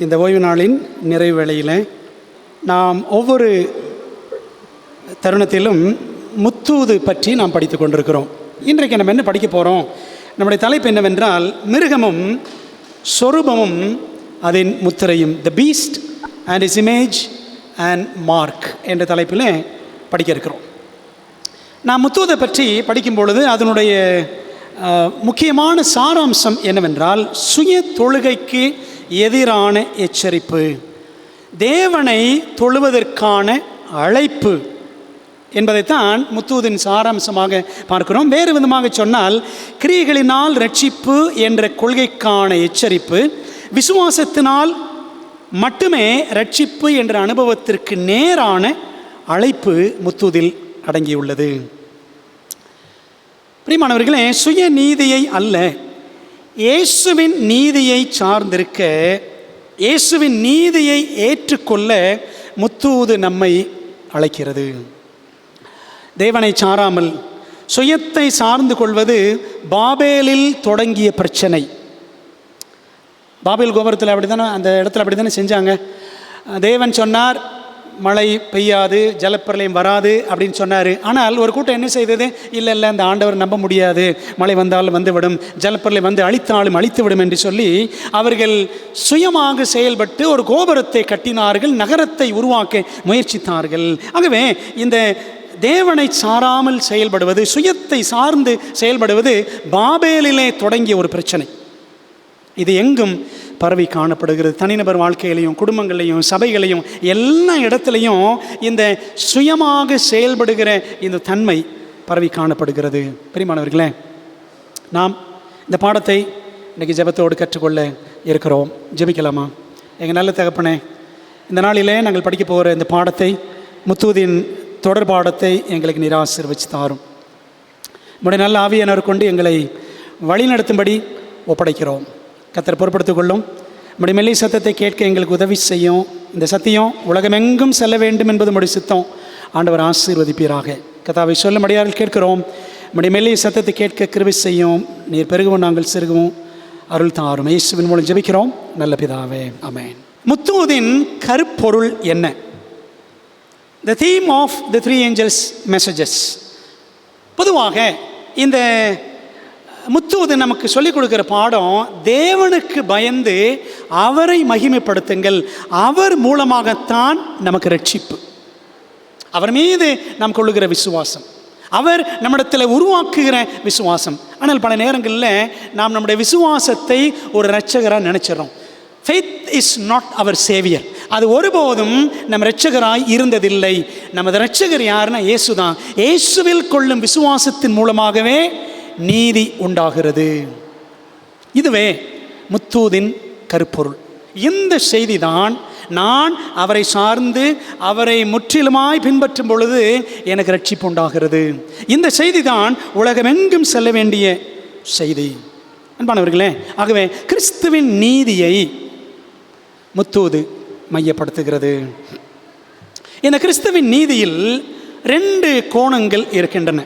இந்த ஓய்வு நாளின் நிறைவு வேளையில் நாம் ஒவ்வொரு தருணத்திலும் முத்தூது பற்றி நாம் படித்து கொண்டிருக்கிறோம். இன்றைக்கு நம்ம என்ன படிக்க போகிறோம்? நம்முடைய தலைப்பு என்னவென்றால், மிருகமும் சொரூபமும் அதன் முத்திரையும், the beast and his image and mark என்ற தலைப்பில் படிக்க இருக்கிறோம். நான் முத்தூதை பற்றி படிக்கும் பொழுது அதனுடைய முக்கியமான சாராம்சம் என்னவென்றால், சுய தொழுகைக்கு எதிரான எச்சரிப்பு, தேவனை தொழுவதற்கான அழைப்பு என்பதைத்தான் முத்தூதின் சாராம்சமாக பார்க்கிறோம். வேறு விதமாக சொன்னால், கிரியைகளினால் ரட்சிப்பு என்ற கொள்கைக்கான எச்சரிப்பு, விசுவாசத்தினால் மட்டுமே ரட்சிப்பு என்ற அனுபவத்திற்கு நேரான அழைப்பு முத்தூதில் அடங்கியுள்ளது. பிரியமானவர்களே, சுய நீதியை அல்ல, இயேசுவின் நீதியை சார்ந்திருக்க, இயேசுவின் நீதியை ஏற்றுக்கொள்ள முத்தூது நம்மை அழைக்கிறது. தேவனை சாராமல் சுயத்தை சார்ந்து கொள்வது பாபேலில் தொடங்கிய பிரச்சனை. பாபேல் கோபுரத்தில் அப்படி தானே, அந்த இடத்துல அப்படி தானே செஞ்சாங்க. தேவன் சொன்னார் மழை பெய்யாது, ஜலப்பிரளயம் வராது அப்படின்னு சொன்னார். ஆனால் ஒரு கூட்டம் என்ன செய்தது? இல்லை அந்த ஆண்டவர் நம்ப முடியாது, மழை வந்தாலும் வந்துவிடும், ஜலப்பிரளயம் வந்து அழித்தாலும் அழித்துவிடும் என்று சொல்லி அவர்கள் சுயமாக செயல்பட்டு ஒரு கோபுரத்தை கட்டினார்கள், நகரத்தை உருவாக்க முயற்சித்தார்கள். ஆகவே இந்த தேவனை சாராமல் செயல்படுவது, சுயத்தை சார்ந்து செயல்படுவது பாபேலிலே தொடங்கிய ஒரு பிரச்சனை. இது எங்கும் பரவி காணப்படுகிறது. தனிநபர் வாழ்க்கையிலையும், குடும்பங்களையும், சபைகளையும், எல்லா இடத்துலையும் இந்த சுயமாக செயல்படுகிற இந்த தன்மை பரவி காணப்படுகிறது. பிரியமானவர்களே, நாம் இந்த பாடத்தை இன்றைக்கி ஜெபத்தோடு கற்றுக்கொள்ள இருக்கிறோம். ஜெபிக்கலாமா? எங்கள் நல்ல தகப்பனே, இந்த நாளிலே நாங்கள் படிக்க போகிற இந்த பாடத்தை, முத்தூதின் தொடர் பாடத்தை எங்களுக்கு நீர் ஆசீர்வதித்து தாரும். உம்முடைய நல்ல ஆவியானவர் கொண்டு எங்களை வழிநடத்தும்படி ஒப்படைக்கிறோம். கர்த்தர் பொறுப்படுத்திக் கொள்ளும். நம்முடைய மெல்லிய சத்தத்தை கேட்க எங்களுக்கு உதவி செய்யும். இந்த சத்தியம் உலகமெங்கும் செல்ல வேண்டும் என்பது நம்முடைய சித்தம். ஆண்டவர் ஆசீர்வதிப்பீராக. கர்த்தாவை சொல்லும்படியார்கள் கேட்கிறோம். நம்முடைய மெல்லிய சத்தத்தை கேட்க கிருபை செய்யும். நீர் பெருகவும் நாங்கள் சிறுகவும் அருள் தாரும். இயேசுவின் மூலம் ஜெபிக்கிறோம் நல்ல பிதாவே, ஆமென். முத்தூதின் கருப்பொருள் என்ன? The theme of the three angels' messages. பொதுவாக இந்த முத்தூது நமக்கு சொல்லிக் கொடுக்கிற பாடம், தேவனுக்கு பயந்து அவரை மகிமைப்படுத்துங்கள், அவர் மூலமாகத்தான் நமக்கு ரட்சிப்பு, அவர் மீது நாம் கொள்ளுகிற விசுவாசம், அவர் நம்மிடத்தில் உருவாக்குகிற விசுவாசம். ஆனால் பல நேரங்களில் நாம் நம்முடைய விசுவாசத்தை ஒரு இரட்சகராக நினைச்சிடறோம். Faith is not our savior. அது ஒருபோதும் நம் இரட்சகராய் இருந்ததில்லை. நமது இரட்சகர் யாருன்னா இயேசு தான். இயேசுவில் கொள்ளும் விசுவாசத்தின் மூலமாகவே நீதி உண்டாகிறது. இதுவே முத்தூதின் கருப்பொருள். இந்த செய்தி தான், நான் அவரை சார்ந்து அவரை முற்றிலுமாய் பின்பற்றும் பொழுது எனக்கு ரட்சிப்பு உண்டாகிறது. இந்த செய்தி தான் உலகமெங்கும் செல்ல வேண்டிய செய்தி. அன்பானவர்களே, ஆகவே கிறிஸ்துவின் நீதியை முத்தூது மையப்படுத்துகிறது. இந்த கிறிஸ்துவின் நீதியில் 2 கோணங்கள் இருக்கின்றன.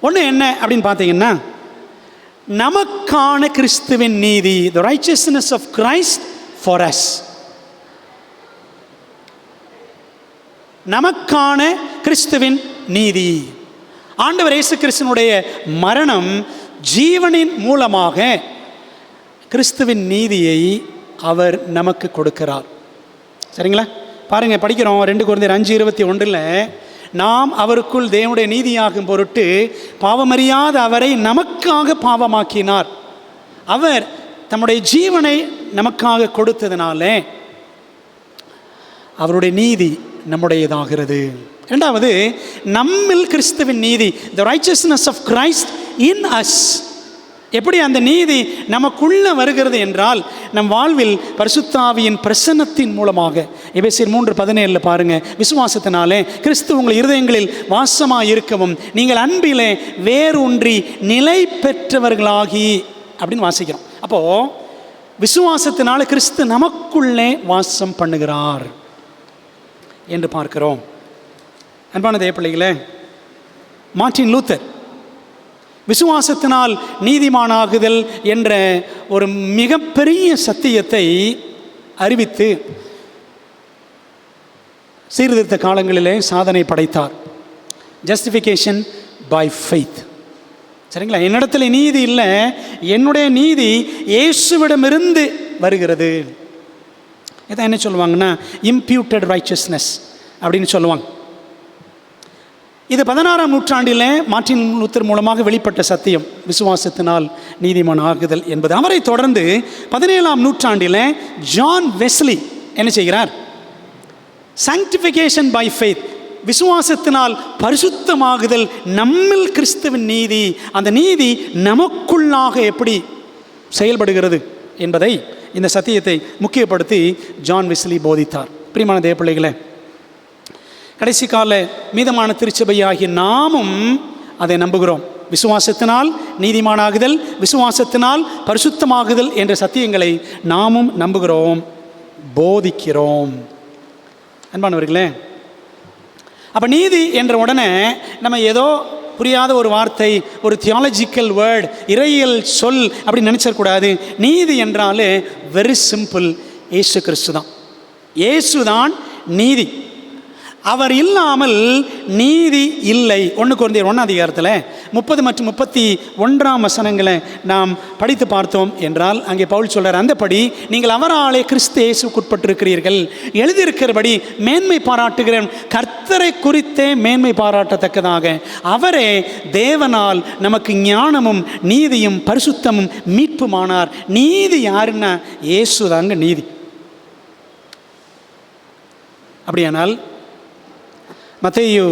ஒன்று என்ன அப்படின்னு பார்த்தீங்கன்னா, நமக்கான கிறிஸ்துவின் நீதி, the righteousness of Christ for us. நமக்கான கிறிஸ்துவின் நீதி, ஆண்டவர் இயேசு கிறிஸ்துவினுடைய மரணம், ஜீவனின் மூலமாக கிறிஸ்துவின் நீதியை அவர் நமக்கு கொடுக்கிறார். சரிங்களா? பாருங்க, படிக்கிறோம் 2 கொரிந்தியர் 5:21. நாம் அவருக்குள் தேவனுடைய நீதியாகும் பொருட்டு பாவமறியாத அவரை நமக்காக பாவமாக்கினார். அவர் தம்முடைய ஜீவனை நமக்காக கொடுத்ததினாலே அவருடைய நீதி நம்முடையதாகிறது. இரண்டாவது, நம்மில் கிறிஸ்துவின் நீதி, the righteousness of Christ in us. எப்படி அந்த நீதி நமக்குள்ள வருகிறது என்றால், நம் வாழ்வில் பரிசுத்த ஆவியின் பிரசன்னத்தின் மூலமாக. எபேசியர் 3:17 பாருங்க, விசுவாசத்தினாலே கிறிஸ்து உங்கள் இருதயங்களில் வாசமாக இருக்கவும் நீங்கள் அன்பிலே வேரூன்றி நிலை பெற்றவர்களாகி அப்படின்னு வாசிக்கிறோம். அப்போ விசுவாசத்தினால கிறிஸ்து நமக்குள்ளே வாசம் பண்ணுகிறார் என்று பார்க்கிறோம். அன்பான தேவ பிள்ளைகளே, மார்ட்டின் லூத்தர் விசுவாசத்தினால் நீதிமானாகுதல் என்ற ஒரு மிகப்பெரிய சத்தியத்தை அறிவித்து சீர்திருத்த காலங்களிலே சாதனை படைத்தார். Justification by faith. சரிங்களா? என்னிடத்துல நீதி இல்லை, என்னுடைய நீதி இயேசுவிடமிருந்து வருகிறது. இதை என்ன சொல்லுவாங்கன்னா இம்ப்யூட்டட் ரைச்சஸ்னஸ் அப்படின்னு சொல்லுவாங்க. இது 16ஆம் நூற்றாண்டில் மார்ட்டின் லூத்தர் மூலமாக வெளிப்பட்ட சத்தியம், விசுவாசத்தினால் நீதிமான் ஆகுதல் என்பது. அவரை தொடர்ந்து 17ஆம் நூற்றாண்டில் ஜான் வெஸ்லி என்ன செய்கிறார்? சாங்டிஃபிகேஷன் பை ஃபெய்த், விசுவாசத்தினால் பரிசுத்தமாகுதல், நம்மில் கிறிஸ்துவின் நீதி, அந்த நீதி நமக்குள்ளாக எப்படி செயல்படுகிறது என்பதை, இந்த சத்தியத்தை முக்கியப்படுத்தி ஜான் வெஸ்லி போதித்தார். பிரியமான தேவப்பிள்ளைகளே, கடைசி கால மீதமான திருச்சபையாகிய நாமும் அதை நம்புகிறோம். விசுவாசத்தினால் நீதிமானாகுதல், விசுவாசத்தினால் பரிசுத்தமாகுதல் என்ற சத்தியங்களை நாமும் நம்புகிறோம், போதிக்கிறோம். அன்பானவர்களே, அப்போ நீதி என்ற உடனே நம்ம ஏதோ புரியாத ஒரு வார்த்தை, ஒரு தியாலஜிக்கல் வேர்டு, இறையியல் சொல் அப்படி நினச்சிடக்கூடாது. நீதி என்றாலே வெரி சிம்பிள், இயேசு கிறிஸ்து தான். இயேசு தான் நீதி. அவர் இல்லாமல் நீதி இல்லை. 1 கொரிந்தியர் 1 அதிகாரத்தில் 30 மற்றும் 31 வசனங்களை நாம் படித்து பார்த்தோம் என்றால், அங்கே பவுல் சொல்கிறார், அந்தபடி நீங்கள் அவராலே கிறிஸ்து இயேசுக்குட்பட்டிருக்கிறீர்கள். எழுதியிருக்கிறபடி மேன்மை பாராட்டுகிற கர்த்தரை குறித்தே மேன்மை பாராட்டத்தக்கதாக அவரே தேவனால் நமக்கு ஞானமும் நீதியும் பரிசுத்தமும் மீட்புமானார். நீதி யாருன்னா இயேசு தாங்க நீதி. அப்படியானால் மத்தேயு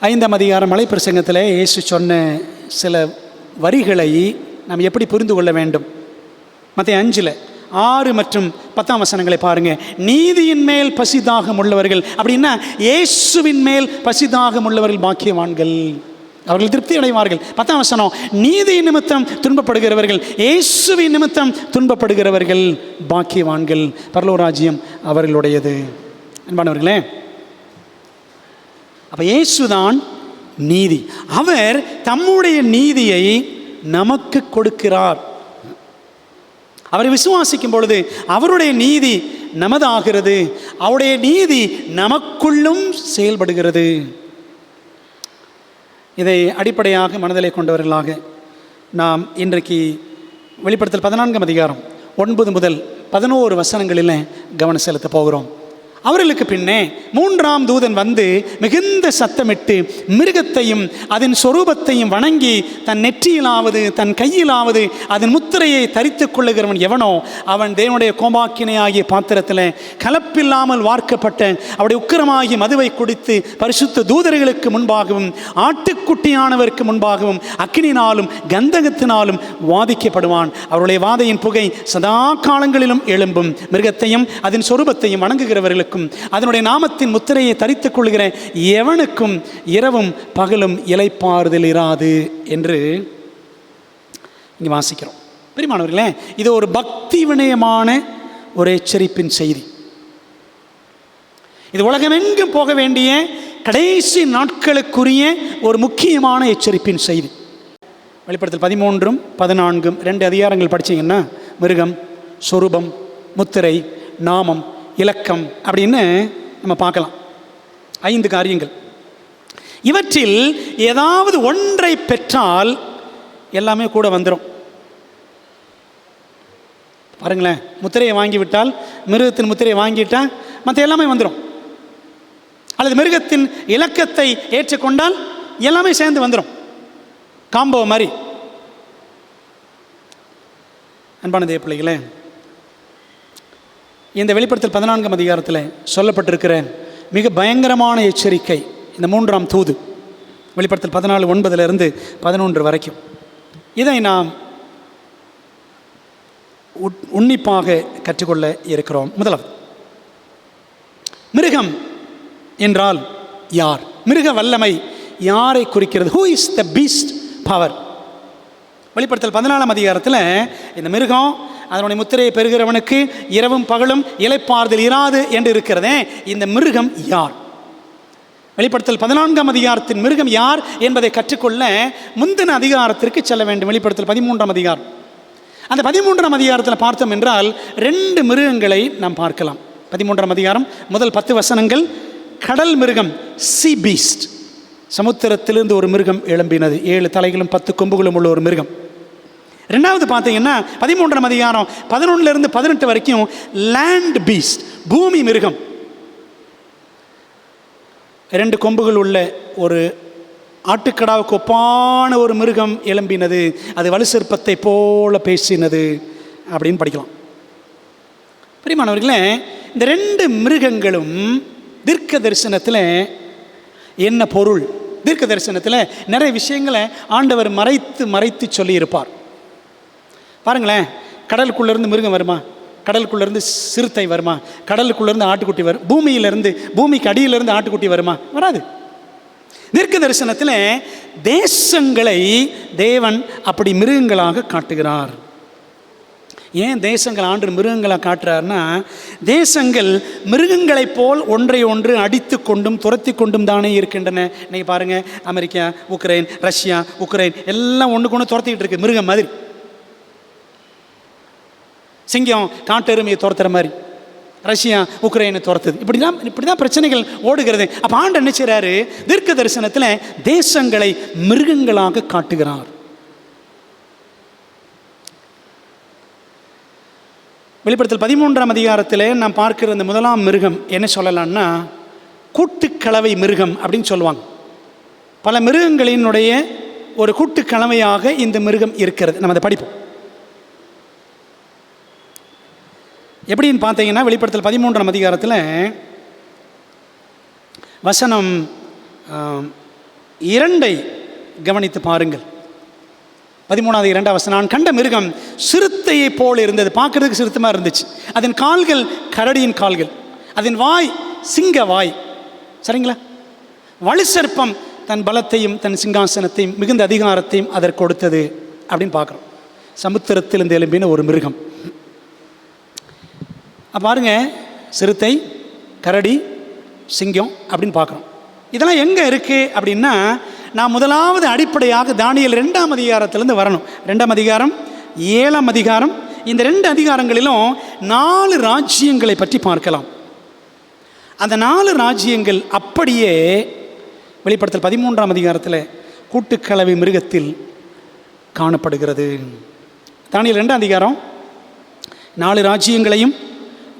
5ஆம் அதிகாரம் மலைப்பிரசங்கத்தில் இயேசு சொன்ன சில வரிகளை நாம் எப்படி புரிந்து கொள்ள வேண்டும்? மத்தேயு 5 6 மற்றும் 10 வசனங்களை பாருங்கள். நீதியின் மேல் பசிதாகம் உள்ளவர்கள் அப்படின்னா இயேசுவின் மேல் பசிதாகம் உள்ளவர்கள் பாக்கியவான்கள், அவர்கள் திருப்தி அடைவார்கள். 10 வசனம், நீதி நிமித்தம் துன்பப்படுகிறவர்கள், இயேசுவின் நிமித்தம் துன்பப்படுகிறவர்கள் பாக்கியவான்கள், பரலோக ராஜ்யம் அவர்களுடையது. அன்பானவர்களே, அப்போ இயேசுதான் நீதி. அவர் தம்முடைய நீதியை நமக்கு கொடுக்கிறார். அவரை விசுவாசிக்கும் பொழுது அவருடைய நீதி நமதாகிறது, அவருடைய நீதி நமக்குள்ளும் செயல்படுகிறது. இதை அடிப்படையாக மனதிலே கொண்டவர்களாக நாம் இன்றைக்கு வெளிப்படுத்தல் 14ஆம் அதிகாரம் 9 முதல் 11 வசனங்களில் கவனம் செலுத்த போகிறோம். அவர்களுக்கு பின்னே 3ஆம் தூதன் வந்து மிகுந்த சத்தமிட்டு மிருகத்தையும் அதன் சொரூபத்தையும் வணங்கி தன் நெற்றியிலாவது தன் கையிலாவது அதன் முத்திரையை தரித்து கொள்ளுகிறவன் எவனோ அவன் தேவனுடைய கோபாக்கினையாகிய பாத்திரத்தில் கலப்பில்லாமல் வார்க்கப்பட்ட அவருடைய உக்கிரமாகிய மதுவை குடித்து பரிசுத்த தூதர்களுக்கு முன்பாகவும் ஆட்டுக்குட்டியானவருக்கு முன்பாகவும் அக்கினினாலும் கந்தகத்தினாலும் வாதிக்கப்படுவான். அவருடைய வாதையின் புகை சதா காலங்களிலும் எழும்பும். மிருகத்தையும் அதன் சொரூபத்தையும் வணங்குகிறவர்களுக்கு அதனுடைய நாமத்தின் முத்திரையை தரித்துக் கொள்கிற எவனுக்கும் இரவும் பகலும் இளைப்பாறுதல் இராது என்று இங்கே வாசிக்கிறோம். பிரியமானவர்களே, இது ஒரு பக்தி வினயமான ஒரு எச்சரிப்பின் செய்தி. இது உலகமெங்கும் போக வேண்டிய கடைசி நாட்களுக்குரிய ஒரு முக்கியமான எச்சரிப்பின் செய்தி. வெளிப்படுத்தல் 13 14 2 அதிகாரங்கள் படிச்சீங்கன்னா மிருகம், சொரூபம், முத்திரை, நாமம், இலக்கம் அப்படின்னு நம்ம பார்க்கலாம். 5 காரியங்கள். இவற்றில் ஏதாவது ஒன்றை பெற்றால் எல்லாமே கூட வந்துடும். பாருங்களேன், முத்திரையை வாங்கிவிட்டால், மிருகத்தின் முத்திரையை வாங்கிட்டால் மற்ற எல்லாமே வந்துடும். அல்லது மிருகத்தின் இலக்கத்தை ஏற்றுக்கொண்டால் எல்லாமே சேர்ந்து வந்துடும், காம்போ மாதிரி. அன்பான தேவ பிள்ளைகளே, இந்த வெளிப்படுத்தல் 14ஆம் அதிகாரத்தில் சொல்லப்பட்டிருக்கிற மிக பயங்கரமான எச்சரிக்கை, இந்த 3ஆம் தூது, வெளிப்படுத்தல் 14 9 11 வரைக்கும், இதை நாம் உன்னிப்பாக கற்றுக்கொள்ள இருக்கிறோம். முதலாவது, மிருகம் என்றால் யார்? மிருக வல்லமை யாரை குறிக்கிறது? Who is the Beast power? வெளிப்படுத்தல் 14ஆம் அதிகாரத்தில் இந்த மிருகம் அதனுடைய முத்திரையை பெறுகிறவனுக்கு இரவும் பகலும் இளைப்பாறுதல் இராது என்று இருக்கிறதே, இந்த மிருகம் யார்? வெளிப்படுத்தல் 14ஆம் அதிகாரத்தின் மிருகம் யார் என்பதை கற்றுக்கொள்ள முந்தின அதிகாரத்திற்கு செல்ல வேண்டும். வெளிப்படுத்தல் 13ஆம் அதிகாரம், அந்த 13ஆம் அதிகாரத்தில் பார்த்தோம் என்றால் 2 மிருகங்களை நாம் பார்க்கலாம். 13ஆம் அதிகாரம் முதல் 10 வசனங்கள். கடல் மிருகம், சீ பீஸ்ட், சமுத்திரத்திலிருந்து ஒரு மிருகம் எழும்பினது, 7 தலைகளும் 10 கொம்புகளும் உள்ள ஒரு மிருகம். ரெண்டாவது பார்த்தீங்கன்னா 13ஆம் அதிகாரம் 11 to 18 வரைக்கும் லேண்ட் பீஸ்ட், பூமி மிருகம், 2 கொம்புகள் உள்ள ஒரு ஆட்டுக்கடாவுக்கு ஒப்பான ஒரு மிருகம் எழும்பினது, அது வலு சிற்பத்தை போல பேசினது அப்படின்னு படிக்கலாம். பிரியமானவர்களே, இந்த 2 மிருகங்களும் தீர்க்க தரிசனத்தில் என்ன பொருள்? தீர்க்க தரிசனத்தில் நிறைய விஷயங்களை ஆண்டவர் மறைத்து சொல்லியிருப்பார். பாருங்களேன், கடலுக்குள்ளேருந்து மிருகம் வருமா? கடலுக்குள்ளேருந்து சிறுத்தை வருமா? கடலுக்குள்ளேருந்து ஆட்டுக்குட்டி வரும்? பூமிக்கு அடியிலிருந்து ஆட்டுக்குட்டி வருமா? வராது. தீர்க்க தரிசனத்தில் தேசங்களை தேவன் அப்படி மிருகங்களாக காட்டுகிறார். ஏன் தேசங்கள் ஆண்டு மிருகங்களாக காட்டுறாருன்னா, தேசங்கள் மிருகங்களைப் போல் ஒன்றை ஒன்று அடித்து கொண்டும் துரத்தி கொண்டும் தானே இருக்கின்றன. இன்னைக்கு பாருங்கள், அமெரிக்கா, உக்ரைன், ரஷ்யா, உக்ரைன் எல்லாம் ஒன்றுக்கு ஒன்று துரத்திக்கிட்டு இருக்கு. மிருகம் மாதிரி, சிங்கம் காட்டெருமையை துரத்துற மாதிரி ரஷ்யா உக்ரைனை துரத்துது. இப்படி தான் பிரச்சனைகள் ஓடுகிறது. அப்போ ஆண்டு என்ன செய்கிறாரு? தீர்க்க தரிசனத்தில் தேசங்களை மிருகங்களாக காட்டுகிறார். வெளிப்படுத்தல் 13ஆம் அதிகாரத்தில் நாம் பார்க்கிற இந்த முதலாம் மிருகம் என்ன சொல்லலாம்னா, கூட்டுக்கலவை மிருகம் அப்படின்னு சொல்லுவாங்க. பல மிருகங்களினுடைய ஒரு கூட்டுக்கலவையாக இந்த மிருகம் இருக்கிறது. நம்ம அதை படிப்போம். எப்படின்னு பார்த்தீங்கன்னா, வெளிப்படுத்தல் 13ஆம் அதிகாரத்தில் வசனம் 2 கவனித்து பாருங்கள். 13வது 2 வசனம். நான் கண்ட மிருகம் சிறுத்தையை போல் இருந்தது. பார்க்கறதுக்கு சிறுத்தமாக இருந்துச்சு. அதன் கால்கள் கரடியின் கால்கள், அதன் வாய் சிங்க வாய். சரிங்களா? வலு சர்ப்பம் தன் பலத்தையும் தன் சிங்காசனத்தையும் மிகுந்த அதிகாரத்தையும் அதற்கு கொடுத்தது அப்படின்னு பார்க்குறோம். சமுத்திரத்தில் இருந்து எழும்பின ஒரு மிருகம். பாருங்க, சிறுத்தை, கரடி, சிங்கம் அப்படின்னு பார்க்குறோம். இதெல்லாம் எங்கே இருக்குது அப்படின்னா, நான் முதலாவது அடிப்படையாக தானியேல் 2ஆம் அதிகாரத்திலேருந்து வரணும். 2ஆம் அதிகாரம், 7ஆம் அதிகாரம், இந்த 2 அதிகாரங்களிலும் 4 ராஜ்யங்களை பற்றி பார்க்கலாம். அந்த 4 ராஜ்யங்கள் அப்படியே வெளிப்படுத்தல் 13ஆம் அதிகாரத்தில் கூட்டுக்கலவை மிருகத்தில் காணப்படுகிறது. தானியேல் 2ஆம் அதிகாரம் 4 ராஜ்யங்களையும்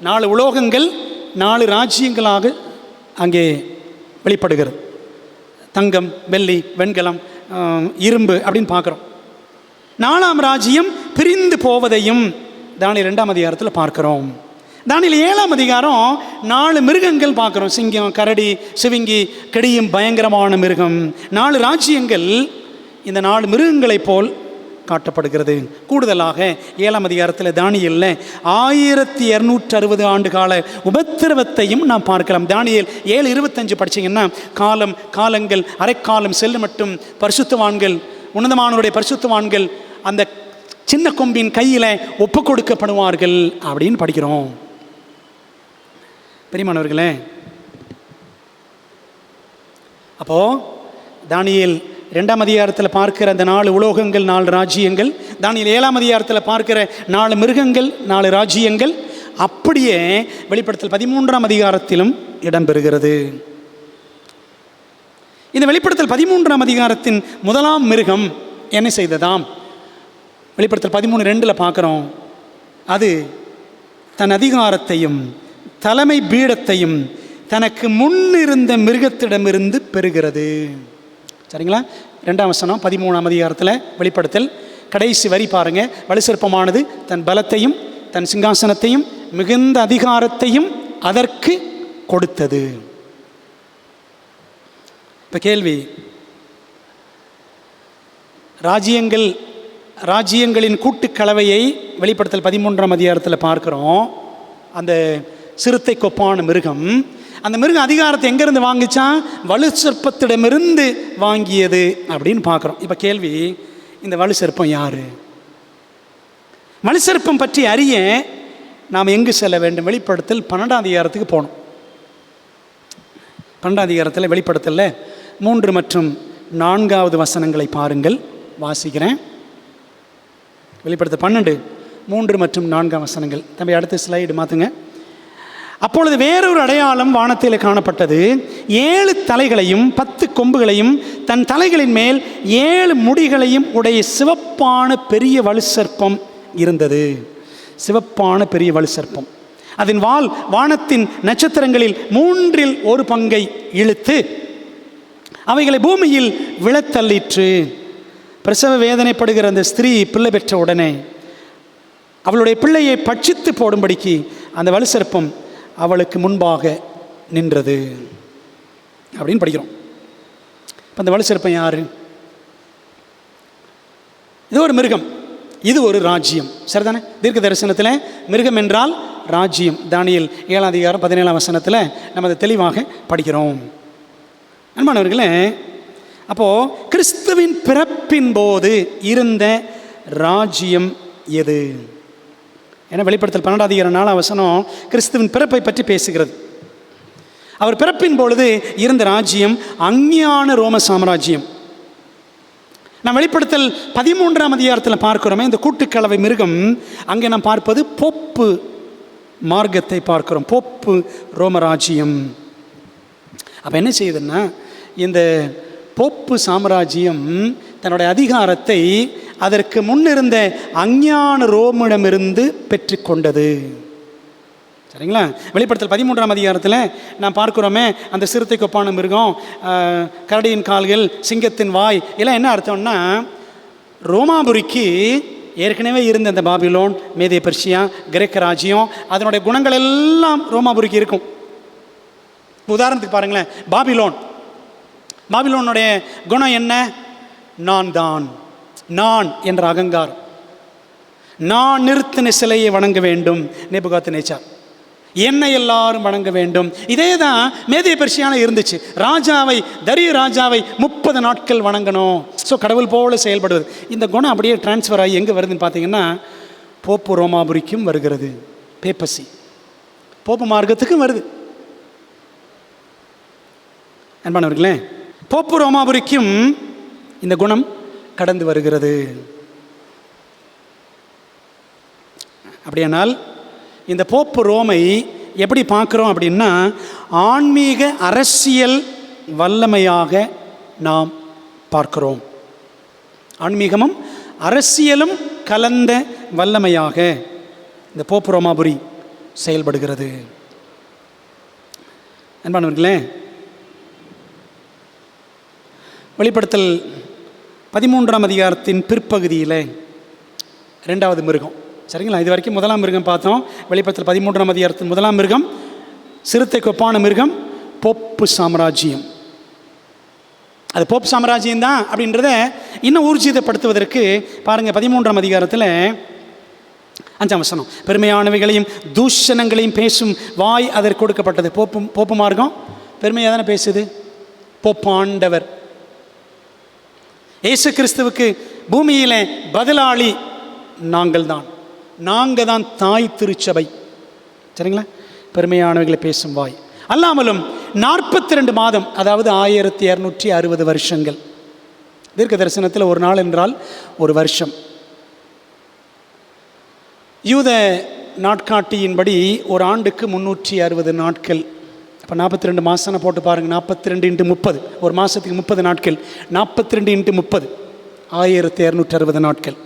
4 உலோகங்கள் 4 ராஜ்யங்களாக அங்கே வெளிப்படுகிறது. தங்கம், வெள்ளி, வெண்கலம், இரும்பு அப்படின்னு பார்க்குறோம். 4ஆம் ராஜ்யம் பிரிந்து போவதையும் தானியேல் 2ஆம் அதிகாரத்தில் பார்க்குறோம். தானியேல் 7ஆம் அதிகாரம் 4 மிருகங்கள் பார்க்குறோம். சிங்கம், கரடி, சிவிங்கி, கெடியும் பயங்கரமான மிருகம். 4 ராஜ்யங்கள் இந்த 4 மிருகங்களைப் போல் காட்டப்படுகிறது. கூடுதலாக 7ஆம் அதிகாரத்தில் தானியேலில் 1260 ஆண்டு கால உபத்திரவத்தையும் நாம் பார்க்கலாம். தானியேல் 7:25 படிச்சிங்கன்னா, காலங்கள் அரைக்காலம் செல்லும் மட்டும் பரிசுத்தவான்கள், உன்னதமானவருடைய பரிசுத்தவான்கள் அந்த சின்ன கொம்பின் கையில் ஒப்பு கொடுக்கப்படுவார்கள் அப்படின்னு படிக்கிறோம். பெரியமானவர்களே, அப்போது தானியேல் 2ஆம் அதிகாரத்தில் பார்க்கிற அந்த 4 உலோகங்கள் 4 ராஜ்யங்கள், தானியேல் 7ஆம் அதிகாரத்தில் பார்க்கிற 4 மிருகங்கள் 4 ராஜ்யங்கள் அப்படியே வெளிப்படுத்தல் 13ஆம் அதிகாரத்திலும் இடம்பெறுகிறது. இந்த வெளிப்படுத்தல் 13ஆம் அதிகாரத்தின் முதலாம் மிருகம் என்ன செய்ததாம்? வெளிப்படுத்தல் 13:2 பார்க்குறோம். அது தன் அதிகாரத்தையும் தலைமை பீடத்தையும் தனக்கு முன்னிருந்த மிருகத்திடமிருந்து பெறுகிறது. சரிங்களா? 2ஆம் வசனம் 13ஆம் அதிகாரத்தில் வெளிப்படுத்தல் கடைசி வரி பாருங்க. வலு சிற்பமானது தன் பலத்தையும் தன் சிங்காசனத்தையும் மிகுந்த அதிகாரத்தையும் அதற்கு கொடுத்தது. இப்போ கேள்வி, ராஜ்யங்களின் கூட்டுக்கலவையை வெளிப்படுத்தல் 13ஆம் அதிகாரத்தில் பார்க்குறோம். அந்த சிறுத்தை கொப்பான மிருகம், அந்த மிருகம் அதிகாரத்தை எங்கேருந்து வாங்கிச்சான்? வலு சிற்பத்திடமிருந்து வாங்கியது அப்படின்னு பார்க்குறோம். இப்போ கேள்வி, இந்த வலு சிற்பம் யார்? வலு சிற்பம் பற்றி அறிய நாம் எங்கு செல்ல வேண்டும்? வெளிப்படுத்தல் 12ஆம் அதிகாரத்துக்கு போகணும். 12ஆம் அதிகாரத்தில் வெளிப்படுத்தலில் 3 மற்றும் 4வது வசனங்களை பாருங்கள், வாசிக்கிறேன். வெளிப்படுத்தல் 12 3 மற்றும் 4 வசனங்கள். தம்பி அடுத்த ஸ்லைடு மாற்றுங்க. அப்பொழுது வேறொரு அடையாளம் வானத்தில் காணப்பட்டது. 7 தலைகளையும் 10 கொம்புகளையும் தன் தலைகளின் மேல் 7 முடிகளையும் உடைய சிவப்பான பெரிய வலு சர்ப்பம் இருந்தது. சிவப்பான பெரிய வலு சர்ப்பம். அதன் வால் வானத்தின் நட்சத்திரங்களில் 1/3 பங்கை இழுத்து அவைகளை பூமியில் விழத்தள்ளிற்று. பிரசவ வேதனைப்படுகிற அந்த ஸ்திரீ பிள்ளை பெற்ற உடனே அவளுடைய பிள்ளையை பட்சித்து போடும்படிக்கு அந்த வலு சர்ப்பம் அவளுக்கு முன்பாக நின்றது அப்படின்னு படிக்கிறோம். இப்போ அந்த வலு சர்ப்பம் யாரு? இது ஒரு மிருகம், இது ஒரு ராஜ்யம். சரிதானே? தீர்க்க தரிசனத்தில் மிருகம் என்றால் ராஜ்யம். தானியேல் 7ஆம் அதிகாரம் 17ஆம் வசனத்தில் நம்ம அதை தெளிவாக படிக்கிறோம். அன்பானவர்களே, அப்போது கிறிஸ்துவின் பிறப்பின் போது இருந்த ராஜ்யம் எது? ஏன்னா வெளிப்படுத்தல் 12ஆம் அதிகாரம் 4ஆம் வசனம் கிறிஸ்துவின் பிறப்பை பற்றி பேசுகிறது. அவர் பிறப்பின் பொழுது இருந்த ராஜ்யம் அஞ்ஞான ரோம சாம்ராஜ்யம். நாம் வெளிப்படுத்தல் 13ஆம் அதிகாரத்தில் பார்க்கிறோமே இந்த கூட்டுக்கலவை மிருகம், அங்கே நாம் பார்ப்பது போப்பு மார்க்கத்தை பார்க்கிறோம். போப்பு ரோமராஜ்யம். அப்போ என்ன செய்யுதுன்னா, இந்த போப்பு சாம்ராஜ்யம் தன்னுடைய அதிகாரத்தை அதற்கு முன்னிருந்த அஞ்ஞான ரோமிடமிருந்து பெற்றுக்கொண்டது. சரிங்களா? வெளிப்படுத்தல் 13ஆம் அதிகாரத்தில் நாம் பார்க்கிறோமே அந்த சிறுத்தை கொப்பான மிருகம், கரடியின் கால்கள், சிங்கத்தின் வாய், எல்லாம் என்ன அர்த்தம்னா, ரோமாபுரிக்கு ஏற்கனவே இருந்த அந்த பாபிலோன், மேதிய பெர்சியா, கிரேக்க ராஜ்யம், அதனுடைய குணங்கள் எல்லாம் ரோமாபுரிக்கு இருக்கும். உதாரணத்துக்கு பாருங்களேன், பாபிலோனுடைய குணம் என்ன? நான் என்ற அகங்காரம். நான் நிறுத்தின சிலையை வணங்க வேண்டும், நேபுகாத்நேச்சார். என்னை எல்லாரும் வணங்க வேண்டும். இதே தான் மேதிய பெர்சியாவில் இருந்துச்சு. தரியு ராஜாவை 30 நாட்கள் வணங்கணும். ஸோ கடவுள் போல செயல்படுவது. இந்த குணம் அப்படியே டிரான்ஸ்ஃபர் ஆகி எங்கே வருதுன்னு பார்த்தீங்கன்னா, போப்பு ரோமாபுரிக்கும் வருகிறது. பேப்பசி போப்பு மார்க்கத்துக்கும் வருது. அன்பானவர்களே, போப்பு ரோமாபுரிக்கும் இந்த குணம் கடந்து வருகிறது. அப்படியானால் இந்த போப்பு ரோமை எப்படி பார்க்குறோம் அப்படின்னா, ஆன்மீக அரசியல் வல்லமையாக நாம் பார்க்கிறோம். ஆன்மீகமும் அரசியலும் கலந்த வல்லமையாக இந்த போப்பு ரோமாபுரி செயல்படுகிறது. அன்பானவர்களே, வெளிப்படுத்தல் 13ஆம் அதிகாரத்தின் பிற்பகுதியில் 2வது மிருகம். சரிங்களா? இது வரைக்கும் 1ஆம் மிருகம் பார்த்தோம். வெளிப்படுத்தல் 13ஆம் அதிகாரத்தின் 1ஆம் மிருகம் சிறுத்தை கொப்பான மிருகம், போப்பு சாம்ராஜ்யம். அது போப்பு சாம்ராஜ்யம் தான் அப்படின்றத இன்னும் ஊர்ஜிதப்படுத்துவதற்கு பாருங்கள், 13ஆம் அதிகாரத்தில் 5ஆம் வசனம், பெருமையானவைகளையும் தூஷணங்களையும் பேசும் வாய் அதற்கு கொடுக்கப்பட்டது. போப்பு மார்க்கம் பெருமையாக தானே பேசுது. போப்பாண்டவர் இயேசு கிறிஸ்துவுக்கு பூமியில் பதிலாளி நாங்கள் தான் தாய் திருச்சபை. சரிங்களா? பெருமையானவைகளை பேசும் வாய். அல்லாமலும் 42 மாதம், அதாவது 1260 வருஷங்கள். தீர்க்க தரிசனத்தில் ஒரு நாள் என்றால் ஒரு வருஷம். யூத நாட்காட்டியின்படி ஒரு ஆண்டுக்கு 360 நாட்கள். இப்போ 42 மாதம் போட்டு பாருங்கள். 42 × 30, ஒரு மாதத்துக்கு 30 நாட்கள். 42 × 30 1260 நாட்கள்.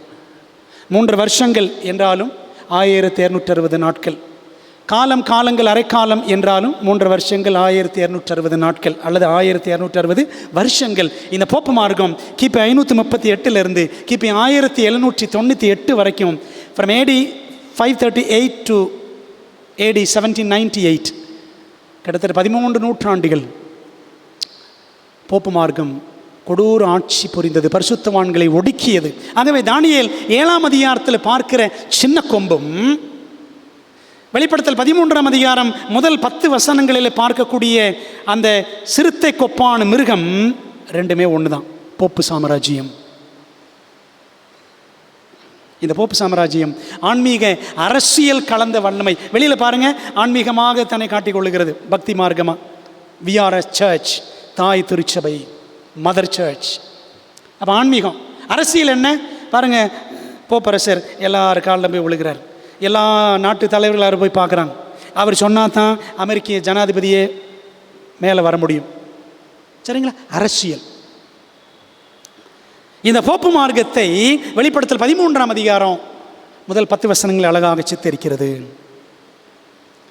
3 வருஷங்கள் என்றாலும் 1260 நாட்கள். காலங்கள் அரைக்காலம் என்றாலும் 3 வருஷங்கள் 1260 நாட்கள் அல்லது 1260 வருஷங்கள். இந்த போப்பு மார்க்கம் கிபி 538 கிபி 1798 வரைக்கும், ஃப்ரம் AD 538 to AD 1798, கிட்டத்தட்ட 13 நூற்றாண்டுகள் போப்பு மார்க்கம் கொடூர ஆட்சி புரிந்தது, பரிசுத்தவான்களை ஒடுக்கியது. ஆகவே தானியேல் 7ஆம் அதிகாரத்தில் பார்க்கிற சின்ன கொம்பும், வெளிப்படுத்தல் 13ஆம் அதிகாரம் முதல் 10 வசனங்களில் பார்க்கக்கூடிய அந்த சிறுத்தை கொப்பான மிருகம் ரெண்டுமே ஒன்று தான், போப்பு சாம்ராஜ்யம். இந்த போப்பு சாம்ராஜ்யம் ஆன்மீக அரசியல் கலந்த வல்லமை. வெளியில் பாருங்கள், ஆன்மீகமாக தன்னை காட்டிக் கொள்ளுகிறது, பக்தி மார்க்கமாக. வி ஆர் எ சர்ச், தாய் திருச்சபை, மதர் சர்ச். அப்போ ஆன்மீகம். அரசியல் என்ன பாருங்கள், போப்பரசர் எல்லார் காலில் போய் விழுகிறார். எல்லா நாட்டு தலைவர்களாரும் போய் பார்க்குறாங்க. அவர் சொன்னால் தான் அமெரிக்க ஜனாதிபதியே மேலே வர முடியும். சரிங்களா? அரசியல். இந்த போப்பு மார்க்கத்தை வெளிப்படுத்தல் 13ஆம் அதிகாரம் முதல் 10 வசனங்களை அழகாக சித்தரிக்கிறது.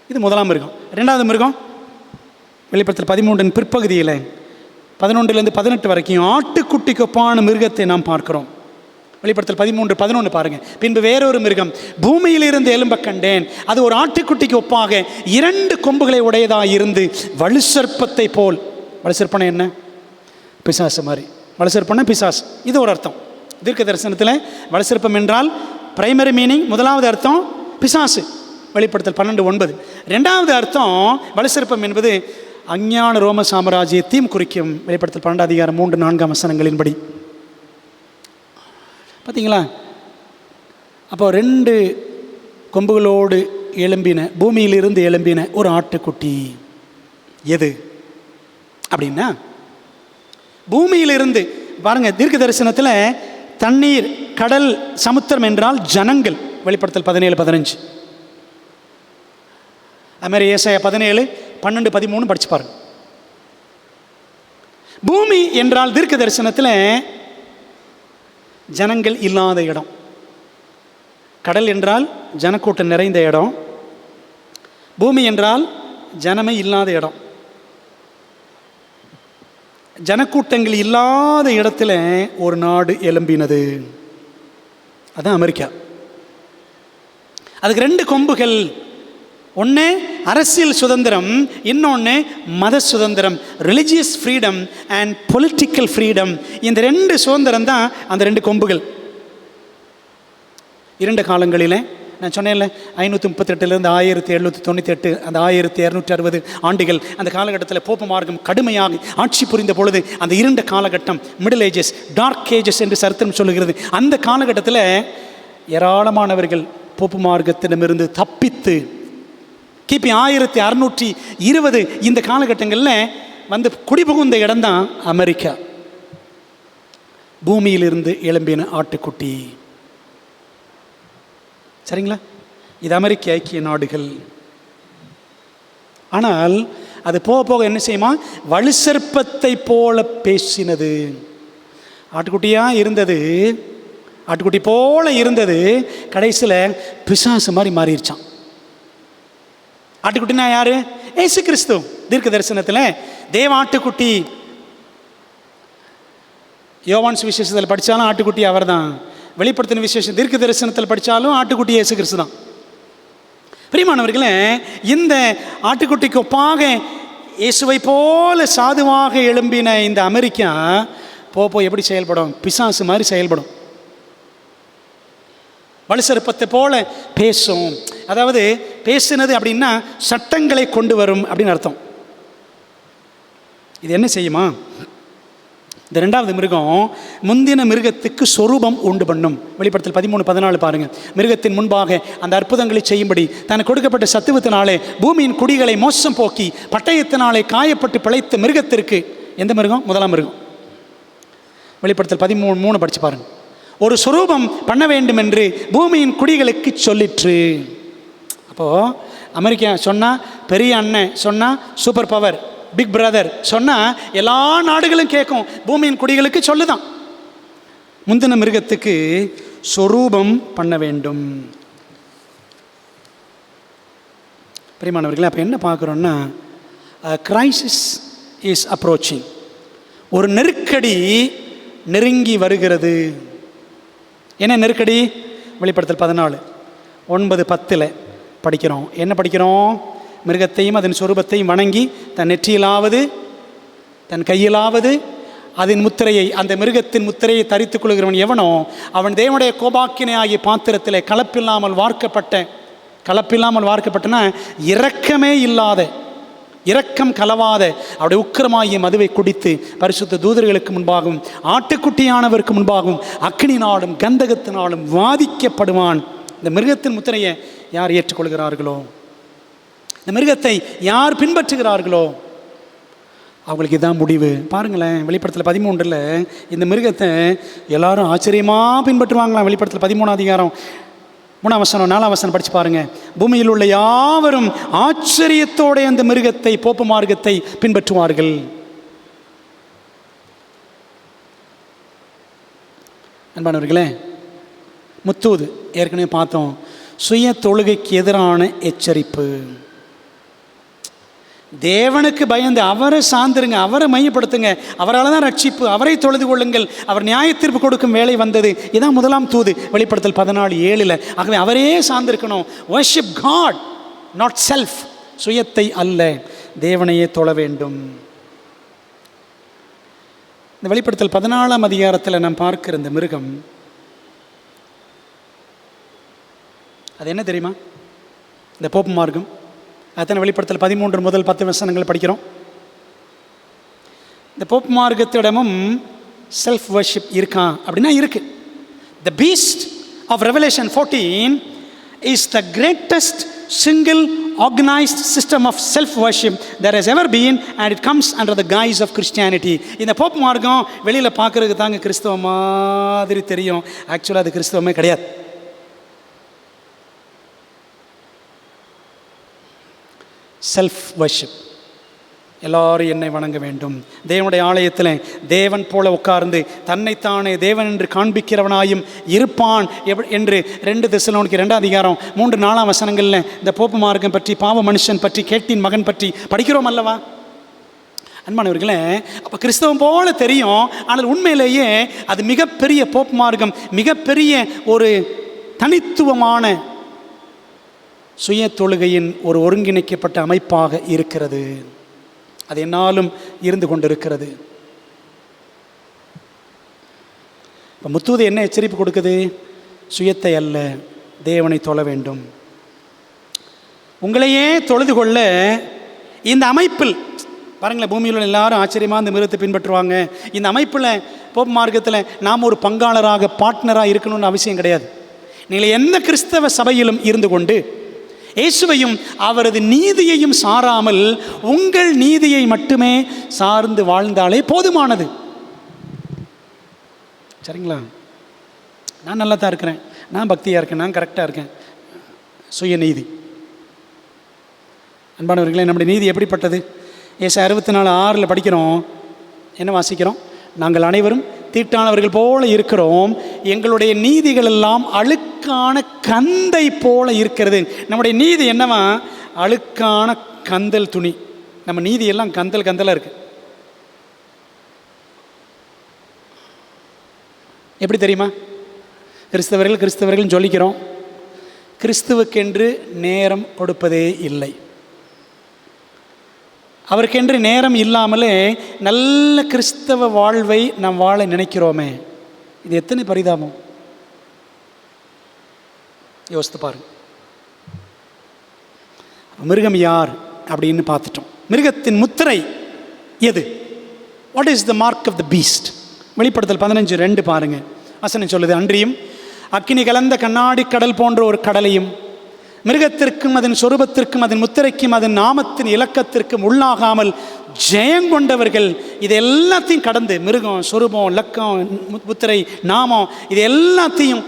இது முதலாம் மிருகம். ரெண்டாவது மிருகம் வெளிப்படுத்தல் 13 பிற்பகுதியில் 11லேருந்து 18 வரைக்கும் ஆட்டுக்குட்டிக்கு ஒப்பான மிருகத்தை நாம் பார்க்கிறோம். வெளிப்படுத்தல் 13:11 பாருங்கள். பின்பு வேறொரு மிருகம் பூமியிலிருந்து எழும்ப கண்டேன். அது ஒரு ஆட்டுக்குட்டிக்கு ஒப்பாக 2 கொம்புகளை உடையதாக இருந்து வலுசற்பத்தை போல். வலுசற்பனை என்ன? பிசாசு மாதிரி. வலுசற்பனை பிசாசு, இது ஒரு அர்த்தம். தீர்க்க தரிசனத்தில் வலுசற்பம் என்றால் பிரைமரி மீனிங், முதலாவது அர்த்தம் பிசாசு, வெளிப்படுத்தல் 12:9. ரெண்டாவது அர்த்தம் வலுசற்பம் என்பது அஞ்ஞான ரோம சாம்ராஜ்யத்தையும் குறிக்கும். வெளிப்படுத்தல் 12 அதிகாரம் 3-4 வசனங்களின்படி. பார்த்தீங்களா? அப்போ 2 கொம்புகளோடு எழும்பின, பூமியிலிருந்து எழும்பின ஒரு ஆட்டுக்குட்டி எது அப்படின்னா, பூமியிலிருந்து பாருங்கள். தீர்க்க தரிசனத்தில் தண்ணீர், கடல், சமுத்திரம் என்றால் ஜனங்கள். வெளிப்படுத்தல் 17:15. அதுமாதிரி ஏசாயா 17:12-13 படிச்சு பாருங்க. பூமி என்றால் தீர்க்க தரிசனத்தில் ஜனங்கள் இல்லாத இடம். கடல் என்றால் ஜனக்கூட்டம் நிறைந்த இடம். பூமி என்றால் ஜனமே இல்லாத இடம். ஜனக்கூட்டங்கள் இல்லாத இடத்துல ஒரு நாடு எழும்பினது, அதுதான் அமெரிக்கா. அதுக்கு 2 கொம்புகள். ஒன்று அரசியல் சுதந்திரம், இன்னொன்று மத சுதந்திரம், religious freedom and political freedom. இந்த 2 சுதந்திரம் தான் அந்த 2 கொம்புகள். 2 காலங்களில் நான் சொன்னேன்ல, 538லேருந்து 1798, அந்த 1260 ஆண்டுகள், அந்த காலகட்டத்தில் போப்பு மார்க்கம் கடுமையாக ஆட்சி புரிந்த பொழுது, அந்த 2 காலகட்டம் மிடில் ஏஜஸ், டார்க் ஏஜஸ் என்று சரித்திரம் சொல்லுகிறது. அந்த காலகட்டத்தில் ஏராளமானவர்கள் போப்பு மார்க்கத்திடமிருந்து தப்பித்து கிபி 1620 இந்த காலகட்டங்களில் வந்து குடிபுகுந்த இடம்தான் அமெரிக்கா. பூமியிலிருந்து எழும்பின ஆட்டுக்குட்டி. சரிங்களா? இது அமெரிக்க ஐக்கிய நாடுகள். ஆனால் அது போக போக என்ன செய்யுமா, வலுசற்பத்தை போல பேசினது. ஆட்டுக்குட்டியாக இருந்தது, ஆட்டுக்குட்டி போல இருந்தது, கடைசியில் பிசாசு மாதிரி மாறிடுச்சான். ஆட்டுக்குட்டினா யாரு? ஏசு கிறிஸ்து. தீர்க்க தரிசனத்தில் தேவ ஆட்டுக்குட்டி. யோவான் சுவிசேஷத்தில் படித்தாலும் ஆட்டுக்குட்டி அவர் தான். வெளிப்படுத்தின விசேஷம் தீர்க்க தரிசனத்தில் படித்தாலும் ஆட்டுக்குட்டி இயேசு கிறிஸ்து தான். பிரியமானவர்களே, இந்த ஆட்டுக்குட்டிக்கு ஒப்பாக இயேசுவை போல சாதுவாக எழும்பின இந்த அமெரிக்கா போ எப்படி செயல்படும்? பிசாசு மாதிரி செயல்படும். வலுசற்பத்தை போல பேசும். அதாவது பேசுனது அப்படின்னா சட்டங்களை கொண்டு வரும் அப்படின்னு அர்த்தம். இது என்ன செய்யுமா? இந்த 2வது மிருகம் முந்தின மிருகத்துக்கு சொரூபம் உண்டு பண்ணும். வெளிப்படுத்தல் 13:14 பாருங்க. மிருகத்தின் முன்பாக அந்த அற்புதங்களை செய்யும்படி தனக்கு கொடுக்கப்பட்ட சத்துவத்தினாலே பூமியின் குடிகளை மோசம் போக்கி பட்டயத்தினாலே காயப்பட்டு பிழைத்த மிருகத்திற்கு. எந்த மிருகம்? முதலாம் மிருகம். வெளிப்படுத்தல் 13:3 படிச்சு பாருங்க. ஒரு சொரூபம் பண்ண வேண்டும் என்று பூமியின் குடிகளுக்கு சொல்லிற்று. அப்போது அமெரிக்கா சொன்னால், பெரிய அண்ணன் சொன்னால், சூப்பர் பவர், பிக் பிரதர் சொன்னால் எல்லா நாடுகளும் கேட்கும். பூமியின் குடிகளுக்கு சொல்லுதான். முந்தின மிருகத்துக்கு சொரூபம் பண்ண வேண்டும். பிரியமானவர்களே, அப்போ என்ன பார்க்குறோன்னா, கிரைசிஸ் இஸ் அப்ரோச்சிங். ஒரு நெருக்கடி நெருங்கி வருகிறது. என்ன நெருக்கடி? வெளிப்படுத்தல் 14:9-10 படிக்கிறோம். என்ன படிக்கிறோம்? மிருகத்தையும் அதன் சொரூபத்தையும் வணங்கி தன் நெற்றியிலாவது தன் கையிலாவது அதன் முத்திரையை, அந்த மிருகத்தின் முத்திரையை தரித்துக் கொள்கிறவன் எவனோ அவன் தேவனுடைய கோபாக்கினை ஆகிய பாத்திரத்தில் கலப்பில்லாமல் வார்க்கப்பட்டனா இரக்கமே இல்லாத, இரக்கம் கலவாத அவருடைய உக்கிரமாகிய மதுவை குடித்து பரிசுத்த தூதர்களுக்கு முன்பாகவும் ஆட்டுக்குட்டியானவருக்கு முன்பாகவும் அக்கினினாலும் கந்தகத்தினாலும் வாதிக்கப்படுவான். இந்த மிருகத்தின் முத்திரையை யார் ஏற்றுக்கொள்கிறார்களோ, இந்த மிருகத்தை யார் பின்பற்றுகிறார்களோ அவங்களுக்கு இதான் முடிவு. பாருங்களேன், வெளிப்படுத்தல் 13 இந்த மிருகத்தை எல்லாரும் ஆச்சரியமாக பின்பற்றுவாங்களாம். வெளிப்படுத்தல் 13 அதிகாரம் 3 வசனம் 4 வசனம் படித்து பாருங்கள். பூமியில் உள்ள யாவரும் ஆச்சரியத்தோட அந்த மிருகத்தை, போப்பு மார்க்கத்தை பின்பற்றுவார்கள். அன்பானவர்களே, முத்தூது ஏற்கனவே பார்த்தோம். சுய தொழுகைக்கு எதிரான எச்சரிப்பு. தேவனுக்கு பயந்து அவரை சார்ந்துருங்க, அவரை மையப்படுத்துங்க, அவரால் தான் ரட்சிப்பு, அவரை தொழுது கொள்ளுங்கள், அவர் நியாய தீர்ப்பு கொடுக்கும் வேலை வந்தது. இதான் முதலாம் தூது, வெளிப்படுத்தல் 14:7. ஆகவே அவரே சார்ந்திருக்கணும். Worship God, not self. சுயத்தை அல்ல, தேவனையே தொழ வேண்டும். இந்த வெளிப்படுத்தல் 14 அதிகாரத்தில் நாம் பார்க்கிற இந்த மிருகம், அது என்ன தெரியுமா? இந்த போப்பு மார்க்கம். அத்தனை வெளிப்படுத்தல் 13 முதல் 10 வசனங்கள் படிக்கிறோம். இந்த போப்பு மார்க்கத்திடமும் செல்ஃப் வர்ஷிப் இருக்கா அப்படின்னா இருக்கு. The beast of Revelation 14 is the greatest single organized system of self worship there has ever been, and it comes under the guise of Christianity. இந்த போப்பு மார்க்கம் வெளியில் பார்க்கறதுக்கு தாங்க கிறிஸ்தவ மாதிரி தெரியும். ஆக்சுவலாக அது கிறிஸ்தவமே கிடையாது. Self worship. எல்லாரும் என்னை வணங்க வேண்டும். தேவனுடைய ஆலயத்தில் தேவன் போல உட்கார்ந்து தன்னைத்தானே தேவன் என்று காண்பிக்கிறவனாயும் இருப்பான் என்று 2 தெசலோனிக்கேயர் 2 அதிகாரம் 3-4 வசனங்களில் இந்த போப்பு மார்க்கம் பற்றி, பாவ மனுஷன் பற்றி, கேட்டின் மகன் பற்றி படிக்கிறோம் அல்லவா? அன்பானவர்களே, அப்போ கிறிஸ்தவம் போல தெரியும், ஆனால் உண்மையிலேயே அது மிகப்பெரிய போப்பு மார்க்கம், மிகப்பெரிய ஒரு தனித்துவமான சுய தொழுகையின் ஒரு ஒருங்கிணைக்கப்பட்ட அமைப்பாக இருக்கிறது. அது என்னாலும் இருந்து கொண்டிருக்கிறது. இப்போ முத்தூது என்ன எச்சரிப்பு கொடுக்குது? சுயத்தை அல்ல, தேவனை தொழ வேண்டும். உங்களையே தொழுது கொள்ள இந்த அமைப்பில் பாருங்களேன், பூமியில் எல்லாரும் ஆச்சரியமாக இந்த மிருகத்தை பின்பற்றுவாங்க. இந்த அமைப்பில் போப்பு மார்க்கத்தில் நாம் ஒரு பங்காளராக, பார்ட்னராக இருக்கணும்னு அவசியம் கிடையாது. நீங்கள் எந்த கிறிஸ்தவ சபையிலும் இருந்து கொண்டு இயேசுவையும் அவரது நீதியையும் சாராமல் உங்கள் நீதியை மட்டுமே சார்ந்து வாழ்ந்தாலே போதுமானது. சரிங்களா? நான் நல்லா தான் இருக்கிறேன், நான் பக்தியாக இருக்கேன், நான் கரெக்டாக இருக்கேன். சுய நீதி. அன்பானவர்களே, நம்முடைய நீதி எப்படிப்பட்டது? ஏசாயா 64:6 படிக்கிறோம். என்ன வாசிக்கிறோம்? நாங்கள் அனைவரும் தீட்டானவர்கள் போல இருக்கிறோம், எங்களுடைய நீதிகள் எல்லாம் அழுக்கான கந்தை போல இருக்கிறது. நம்முடைய நீதி என்னவா? அழுக்கான கந்தல் துணி. நம்ம நீதி எல்லாம் கந்தலாக இருக்கு. எப்படி தெரியுமா? கிறிஸ்தவர்கள் சொல்லிக்கிறோம், கிறிஸ்துவுக்கென்று நேரம் கொடுப்பதே இல்லை. அவருக்கென்று நேரம் இல்லாமலே நல்ல கிறிஸ்தவ வாழ்வை நாம் வாழ நினைக்கிறோமே. இது எத்தனை பரிதாபம்! யோசித்து பாருங்க. மிருகம் யார் அப்படின்னு பார்த்துட்டோம். மிருகத்தின் முத்திரை எது? What is the mark of the beast? வெளிப்படுத்தல் 15:2 பாருங்க. வசனம் சொல்லுது, அன்றியும் அக்கினி கலந்த கண்ணாடி கடல் போன்ற ஒரு கடலையும் மிருகத்திற்கும் அதன் சொரூபத்திற்கும் அதன் முத்திரைக்கும் அதன் நாமத்தின் இலக்கத்திற்கும் உள்ளாகாமல் ஜெயங்கொண்டவர்கள், இது எல்லாத்தையும் கடந்து, மிருகம், சொரூபம், இலக்கம், முத்திரை, நாமம், இது எல்லாத்தையும்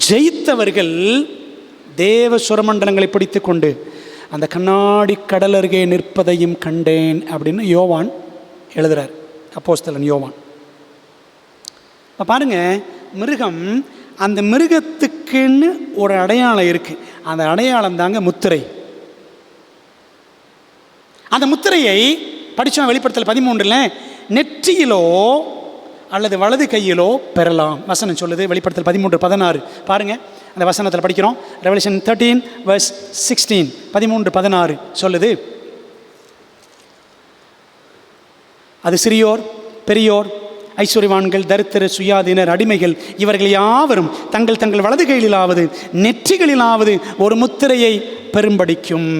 ஜெயித்தவர்கள் தேவ சுரமண்டலங்களை பிடித்து கொண்டு அந்த கண்ணாடி கடல் அருகே நிற்பதையும் கண்டேன் அப்படின்னு யோவான் எழுதுறார். அப்போஸ்தலன் யோவான். இப்போ பாருங்க, மிருகம், அந்த மிருகத்துக்குன்னு ஒரு அடையாளம் இருக்குது. அந்த அடையாளம் தாங்க முத்திரை. அந்த முத்திரையை படித்தோம் வெளிப்படுத்தல் 13 நெற்றியிலோ அல்லது வலது கையிலோ பெறலாம். வசனம் சொல்லுது, வெளிப்படுத்தல் 13:16 பாருங்க. அந்த வசனத்தில் படிக்கிறோம். ரெவலேஷன் 13:16 13:16 சொல்லுது, அது சிறியோர், பெரியோர், ஐஸ்வர்யவான்கள், தரித்திர, சுயாதீனர், அடிமைகள், இவர்கள் யாவரும் தங்கள் தங்கள் வலது கையிலாவது நெற்றிகளிலாவது ஒரு முத்திரையை பெரும்படிக்கும்.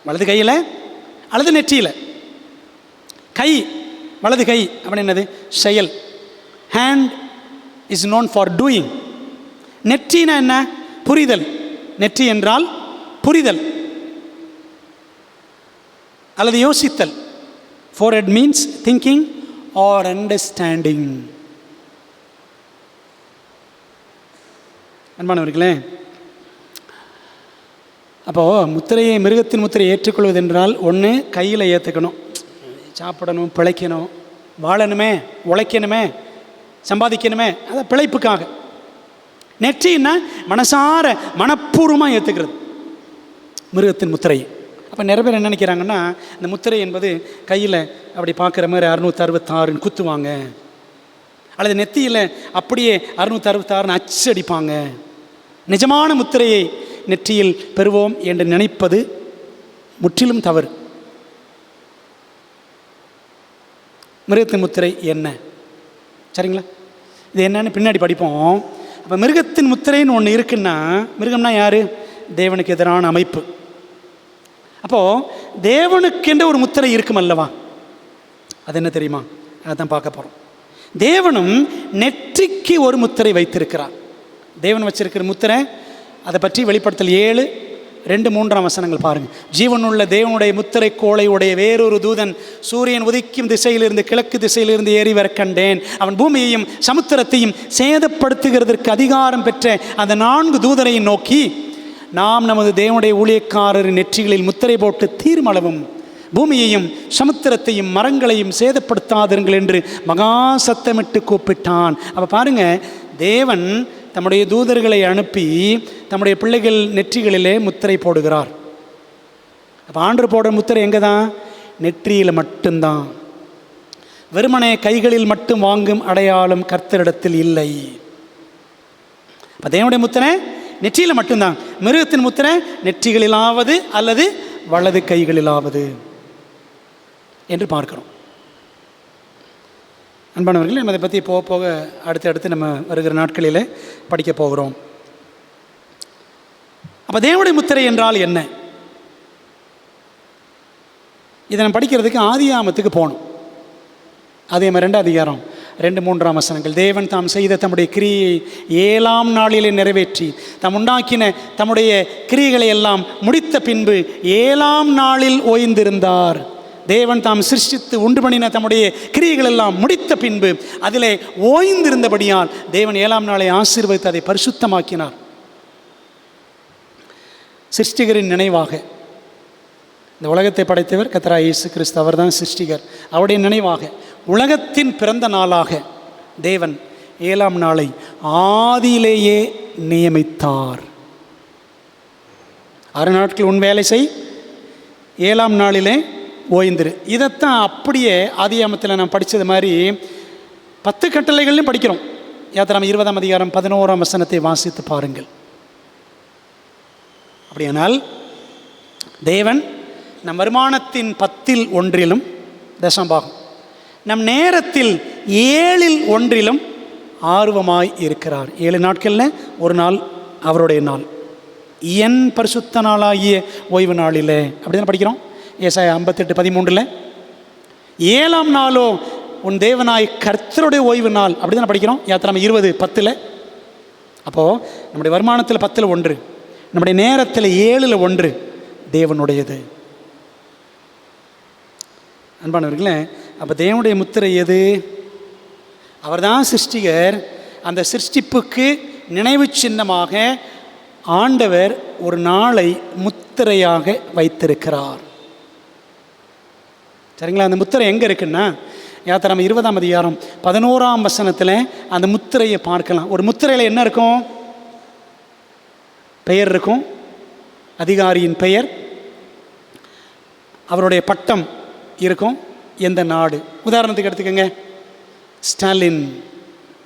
வலது கையில் அல்லது நெற்றியில். கை, வலது கை அப்படி என்னது? செயல். Hand is known for doing. நெற்றினா என்ன? புரிதல். நெற்றி என்றால் புரிதல் அல்லது யோசித்தல். Forehead means thinking or understanding. அன்பானவர்களே, அப்போது முத்திரையை, மிருகத்தின் முத்திரையை ஏற்றுக்கொள்வது என்றால் ஒன்று கையில் ஏற்றுக்கணும், சாப்பிடணும், பிழைக்கணும், வாழணுமே, உழைக்கணுமே, சம்பாதிக்கணுமே, அதை பிழைப்புக்காக. நெற்றின்னா மனசார மனப்பூர்வமாக ஏற்றுக்கிறது மிருகத்தின் முத்திரையை. அப்போ நிறைய பேர் என்ன நினைக்கிறாங்கன்னா, இந்த முத்திரை என்பது கையில் அப்படி பார்க்குற மாதிரி 666 குத்துவாங்க, அல்லது நெத்தியில் அப்படியே 666 அச்சடிப்பாங்க. நிஜமான முத்திரையை நெற்றியில் பெறுவோம் என்று நினைப்பது முற்றிலும் தவறு. மிருகத்தின் முத்திரை என்ன, சரிங்களா? இது என்னன்னு பின்னாடி படிப்போம். அப்போ மிருகத்தின் முத்திரைன்னு ஒன்று இருக்குன்னா, மிருகம்னா யார்? தேவனுக்கு எதிரான அமைப்பு. அப்போது தேவனுக்கென்ற ஒரு முத்திரை இருக்கும் அல்லவா, அது என்ன தெரியுமா? அதான் பார்க்க போகிறோம். தேவனும் நெற்றிக்கு ஒரு முத்திரை வைத்திருக்கிறார். தேவன் வச்சிருக்கிற முத்திரை, அதை பற்றி வெளிப்படுத்தல் 7:2-3 வசனங்கள் பாருங்கள். ஜீவனுள்ள தேவனுடைய முத்திரை கோளை உடைய வேறொரு தூதன் சூரியன் உதிக்கும் திசையிலிருந்து கிழக்கு திசையிலிருந்து ஏறி வர கண்டேன். அவன் பூமியையும் சமுத்திரத்தையும் சேதப்படுத்துகிறதற்கு அதிகாரம் பெற்ற அந்த 4 தூதரையும் நோக்கி, நாம் நமது தேவனுடைய ஊழியக்காரரின் நெற்றிகளில் முத்திரை போட்டு தீர்மளவும் பூமியையும் சமுத்திரத்தையும் மரங்களையும் சேதப்படுத்தாதிருங்கள் என்று மகா சத்தமிட்டு கூப்பிட்டான். அப்போ பாருங்கள், தேவன் தம்முடைய தூதர்களை அனுப்பி தம்முடைய பிள்ளைகள் நெற்றிகளிலே முத்திரை போடுகிறார். அப்போ ஆண்டு போடுற முத்திரை எங்கே தான்? நெற்றியில் மட்டும்தான். வெறுமனே கைகளில் மட்டும் வாங்கும் அடையாளம் கர்த்தரிடத்தில் இல்லை. அப்போ தேவனுடைய முத்திரை நெற்றியில் மட்டும்தான். மிருகத்தின் முத்திரை நெற்றிகளிலாவது அல்லது வலது கைகளிலாவது என்று பார்க்கிறோம். அன்பானவர்கள், நம்ம அதை பற்றி போக போக அடுத்து நம்ம வருகிற நாட்களில் படிக்க போகிறோம். அப்போ தேவனுடைய முத்திரை என்றால் என்ன? இதை நம்ம படிக்கிறதுக்கு ஆதியாகமத்துக்கு போகணும். அதே மாதிரி 2 அதிகாரம் 2-3 வசனங்கள். தேவன் தாம் செய்த தம்முடைய கிரியை 7ஆம் நாளிலே நிறைவேற்றி தாம் உண்டாக்கின தம்முடைய கிரியைகளை எல்லாம் முடித்த பின்பு 7ஆம் நாளில் ஓய்ந்திருந்தார். தேவன் தாம் சிருஷ்டித்து உண்டு பண்ணின தம்முடைய கிரியைகள் எல்லாம் முடித்த பின்பு அதிலே ஓய்ந்திருந்தபடியால் தேவன் 7ஆம் நாளை ஆசீர்வதித்து அதை பரிசுத்தமாக்கினார். சிருஷ்டிகரின் நினைவாக, இந்த உலகத்தை படைத்தவர் கர்த்தராகிய இயேசு கிறிஸ்து, அவர் தான் சிருஷ்டிகர். அவருடைய நினைவாக உலகத்தின் பிறந்த நாளாக தேவன் 7ஆம் நாளை ஆதியிலேயே நியமித்தார். 6 நாட்கள் உன் வேலை செய், 7ஆம் நாளிலே ஓய்ந்திரு. இதைத்தான் அப்படியே ஆதியாகமத்தில் நான் படித்தது மாதிரி 10 கட்டளைகள்லையும் படிக்கிறோம். யாத்திராகமம் 20ஆம் அதிகாரம் 11ஆம் வசனத்தை வாசித்து பாருங்கள். அப்படியானால் தேவன் நம் வருமானத்தின் 10இல் 1 தசமபாகம், நம் நேரத்தில் 7இல் 1 ஆர்வமாய் இருக்கிறார். 7 நாட்களில் ஒரு நாள் அவருடைய நாள், என் பரிசுத்த நாளாகிய ஓய்வு நாளில். அப்படி தான் படிக்கிறோம். ஏசாயா 58:13 7ஆம் நாளோ உன் தேவனாய் கர்த்தருடைய ஓய்வு நாள். அப்படி தான் படிக்கிறோம். யாத்திராகமம் 20:10. அப்போது நம்முடைய வருமானத்தில் 10இல் 1, நம்முடைய நேரத்தில் 7இல் 1 தேவனுடையது. அன்பானவர்களே, அப்போ தேவனுடைய முத்திரை எது? அவர் தான் சிருஷ்டிகர். அந்த சிருஷ்டிப்புக்கு நினைவு சின்னமாக ஆண்டவர் ஒரு நாளை முத்திரையாக வைத்திருக்கிறார். சரிங்களா? அந்த முத்திரை எங்கே இருக்குன்னா, யாத்திராகமம் 20ஆம் அதிகாரம் 11ஆம் வசனத்தில் அந்த முத்திரையை பார்க்கலாம். ஒரு முத்திரையில் என்ன இருக்கும்? பெயர் இருக்கும், அதிகாரியின் பெயர், அவருடைய பட்டம் இருக்கும், எந்த நாடு. உதாரணத்துக்கு எடுத்துக்கோங்க, ஸ்டாலின்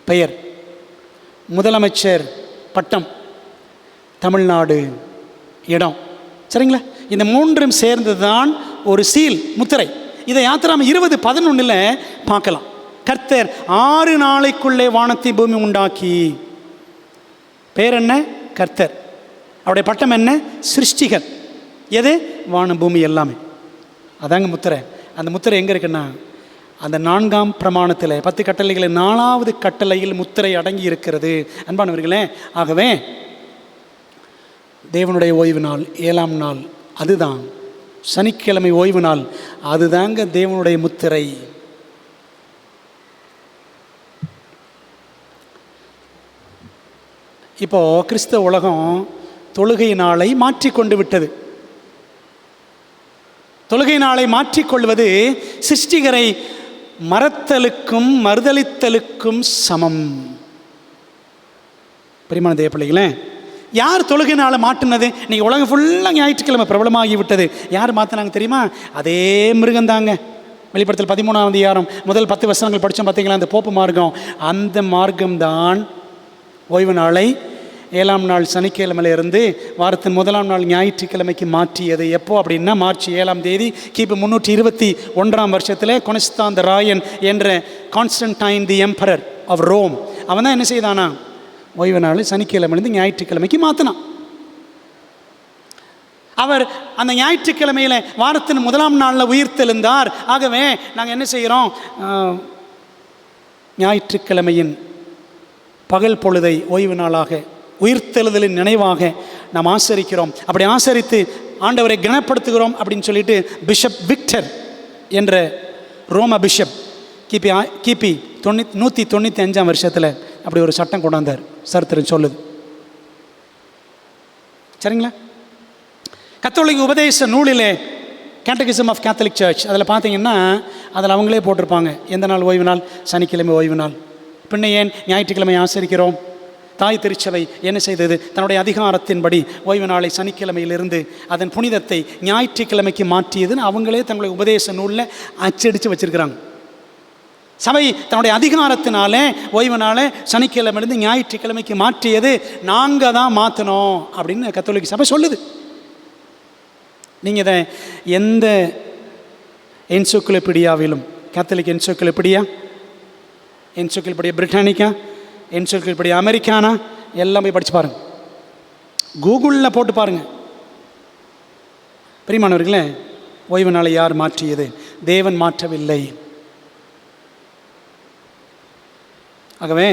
பெயர், முதலமைச்சர் பட்டம், தமிழ்நாடு இடம். சரிங்களா? இந்த 3 சேர்ந்தது தான் ஒரு சீல், முத்திரை. இதை யாத்திராகமம் 20:11 பார்க்கலாம். கர்த்தர் 6 நாளைக்குள்ளே வானத்தை பூமி உண்டாக்கி. பேர் என்ன? கர்த்தர். அவருடைய பட்டம் என்ன? சிருஷ்டிகர். எது? வானம் பூமி எல்லாமே. அதாங்க முத்திரை. அந்த முத்திரை எங்கே இருக்குன்னா, அந்த 4ஆம் பிரமாணத்தில் 10 கட்டளைகளில் 4ஆவது கட்டளையில் முத்திரை அடங்கி இருக்கிறது. அன்பானவர்களே, ஆகவே தேவனுடைய ஓய்வு நாள் 7ஆம் நாள், அதுதான் சனிக்கிழமை ஓய்வு நாள். அதுதாங்க தேவனுடைய முத்திரை. இப்போ கிறிஸ்தவ உலகம் தொழுகை நாளை மாற்றிக்கொண்டு விட்டது. தொழுகை நாளை மாற்றிக்கொள்வது சிருஷ்டிகரை மறத்தலுக்கும் மறுதலித்தலுக்கும் சமம். பிரியமான தேவ பிள்ளைகளே, யார் தொழுகை நாளை மாற்றினது? நீங்கள் உலகம் ஃபுல்லாக ஞாயிற்றுக்கிழமை பிரபலமாகி விட்டது. யார் மாற்றினாங்க தெரியுமா? அதே மிருகந்தாங்க. வெளிப்படுத்தல் 13ஆம் அதிகாரம் முதல் 10 வசனங்கள் படித்தோம் பார்த்தீங்களா? அந்த போப்பு மார்க்கம், அந்த மார்க்கம்தான் ஓய்வு நாளை 7ஆம் நாள் சனிக்கிழமையிலிருந்து வாரத்தின் 1ஆம் நாள் ஞாயிற்றுக்கிழமைக்கு மாற்றியது. எப்போ அப்படின்னா மார்ச் 7ஆம் தேதி கிபி 321ஆம் வருஷத்தில் கொன்ஸ்டாந்த ராயன் என்ற Constantine the emperor of Rome, அவன் தான் என்ன செய்தானா, ஓய்வு நாள் சனிக்கிழமையிலேருந்து ஞாயிற்றுக்கிழமைக்கு மாற்றினான். அவர் அந்த ஞாயிற்றுக்கிழமையில் வாரத்தின் 1ஆம் நாளில் உயிர்த்தெழுந்தார். ஆகவே நாங்கள் என்ன செய்கிறோம், ஞாயிற்றுக்கிழமையின் பகல் பொழுதை ஓய்வு நாளாக உயிர்த்தெழுதலின் நினைவாக நாம் ஆசரிக்கிறோம். அப்படி ஆசரித்து ஆண்டவரை கனப்படுத்துகிறோம் அப்படின்னு சொல்லிட்டு பிஷப் விக்டர் என்ற ரோம பிஷப் கிபி 195ஆம் வருஷத்தில் அப்படி ஒரு சட்டம் கொண்டாந்தார். சரித்திரம் சொல்லுது. சரிங்களா? கத்தோலிக்க உபதேச நூலிலே கேட்டகிசம் ஆஃப் கேத்தலிக் சர்ச் அதில் பார்த்தீங்கன்னா அதில் அவங்களே போட்டிருப்பாங்க எந்த நாள் ஓய்வு நாள், சனிக்கிழமை ஓய்வு நாள். பின்ன ஏன் ஞாயிற்றுக்கிழமை ஆசரிக்கிறோம்? தாய் திருச்சபை என்ன செய்தது? தன்னுடைய அதிகாரத்தின்படி ஓய்வு நாளை சனிக்கிழமையிலிருந்து அதன் புனிதத்தை ஞாயிற்றுக்கிழமைக்கு மாற்றியதுன்னு அவங்களே தங்களுடைய உபதேச நூலில் அச்சடித்து வச்சிருக்கிறாங்க. சபை தன்னுடைய அதிகாரத்தினாலே ஓய்வு நாளை சனிக்கிழமையிலிருந்து ஞாயிற்றுக்கிழமைக்கு மாற்றியது நாங்கள் தான் மாற்றணும் அப்படின்னு கத்தோலிக்க சபை சொல்லுது. நீங்கள் இதை எந்த என்சைக்ளோபீடியாவிலும், Catholic encyclopedia, encyclopedia Britannica, encyclopedia Americana எல்லாம் போய் படித்து பாருங்கள். கூகுளில் போட்டு பாருங்கள். பிரியமானவர்களே, ஓய்வு நாளை யார் மாற்றியது? தேவன் மாற்றவில்லை. ஆகவே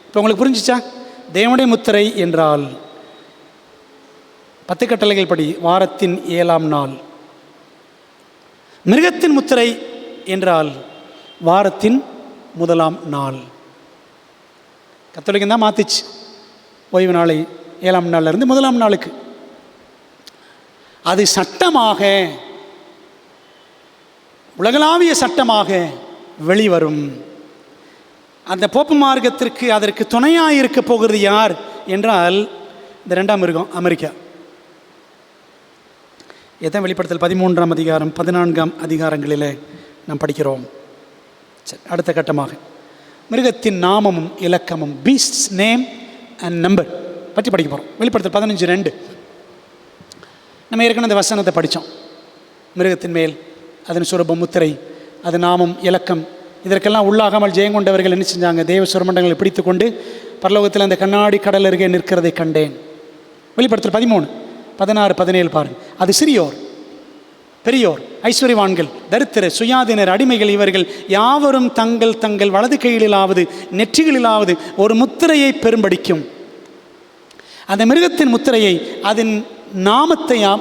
இப்போ உங்களுக்கு புரிஞ்சிச்சா? தேவனுடைய முத்திரை என்றால் 10 கட்டளைகள் படி வாரத்தின் 7ஆம் நாள். மிருகத்தின் முத்திரை என்றால் வாரத்தின் 1ஆம் நாள். கத்தோலிக்கம் தான் மாற்றிச்சு ஓய்வு நாளை 7ஆம் நாள்லேருந்து 1ஆம் நாளுக்கு. அது சட்டமாக, உலகளாவிய சட்டமாக வெளிவரும். அந்த போப்பு மார்க்கத்திற்கு அதற்கு துணையாக இருக்க போகிறது யார் என்றால் இந்த 2ஆம் மிருகம், அமெரிக்கா. எத்தனை வெளிப்படுத்தல் 13ஆம் அதிகாரம் 14ஆம் அதிகாரங்களில் நாம் படிக்கிறோம். சரி, அடுத்த கட்டமாக மிருகத்தின் நாமமும் இலக்கமும், பீஸ்ட்ஸ் நேம் அண்ட் நம்பர் பற்றி படிக்க போகிறோம். வெளிப்படுத்தல் 15:2 நம்ம ஏற்கனவே அந்த வசனத்தை படித்தோம். மிருகத்தின் மேல் அதன் சுரூபம், முத்திரை, அது நாமம், இலக்கம், இதற்கெல்லாம் உள்ளாகாமல் ஜெயங்கொண்டவர்கள் என்ன செஞ்சாங்க? தேவ சுரமண்டங்களை பிடித்து கொண்டு பரலோகத்தில் அந்த கண்ணாடி கடல் அருகே நிற்கிறதை கண்டேன். வெளிப்படுத்தல் 13:16-17 பாருங்கள். அது சிறியோர், பெரியோர், ஐஸ்வர்யவான்கள், தரித்திர, சுயாதீனர், அடிமைகள், இவர்கள் யாவரும் தங்கள் தங்கள் வலது கைகளிலாவது நெற்றிகளிலாவது ஒரு முத்திரையை பெரும்படிக்கும் அந்த மிருகத்தின் முத்திரையை, அதன்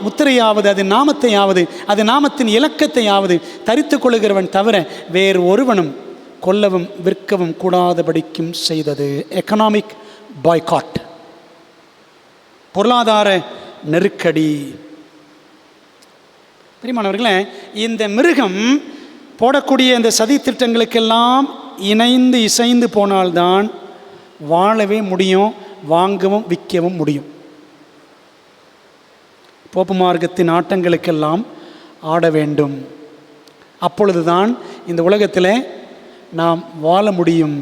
முத்திரையாவது அதன் நாமத்தையாவது அது நாமத்தின் இலக்கத்தையாவது தரித்து கொள்ளுகிறவன் தவிர வேறு ஒருவனும் கொல்லவும் விற்கவும் கூடாதபடிக்கும் செய்தது. எக்கனாமிக் பாய்காட், பொருளாதார நெருக்கடி. பிரியமானவர்களே, இந்த மிருகம் போடக்கூடிய இந்த சதி திட்டங்களுக்கெல்லாம் இணைந்து இசைந்து போனால்தான் வாழவே முடியும், வாங்கவும் விற்கவும் முடியும். போப்பு மார்க்கத்தின் ஆட்டங்களுக்கெல்லாம் ஆட வேண்டும். அப்பொழுதுதான் இந்த உலகத்தில் நாம் வாழ முடியும்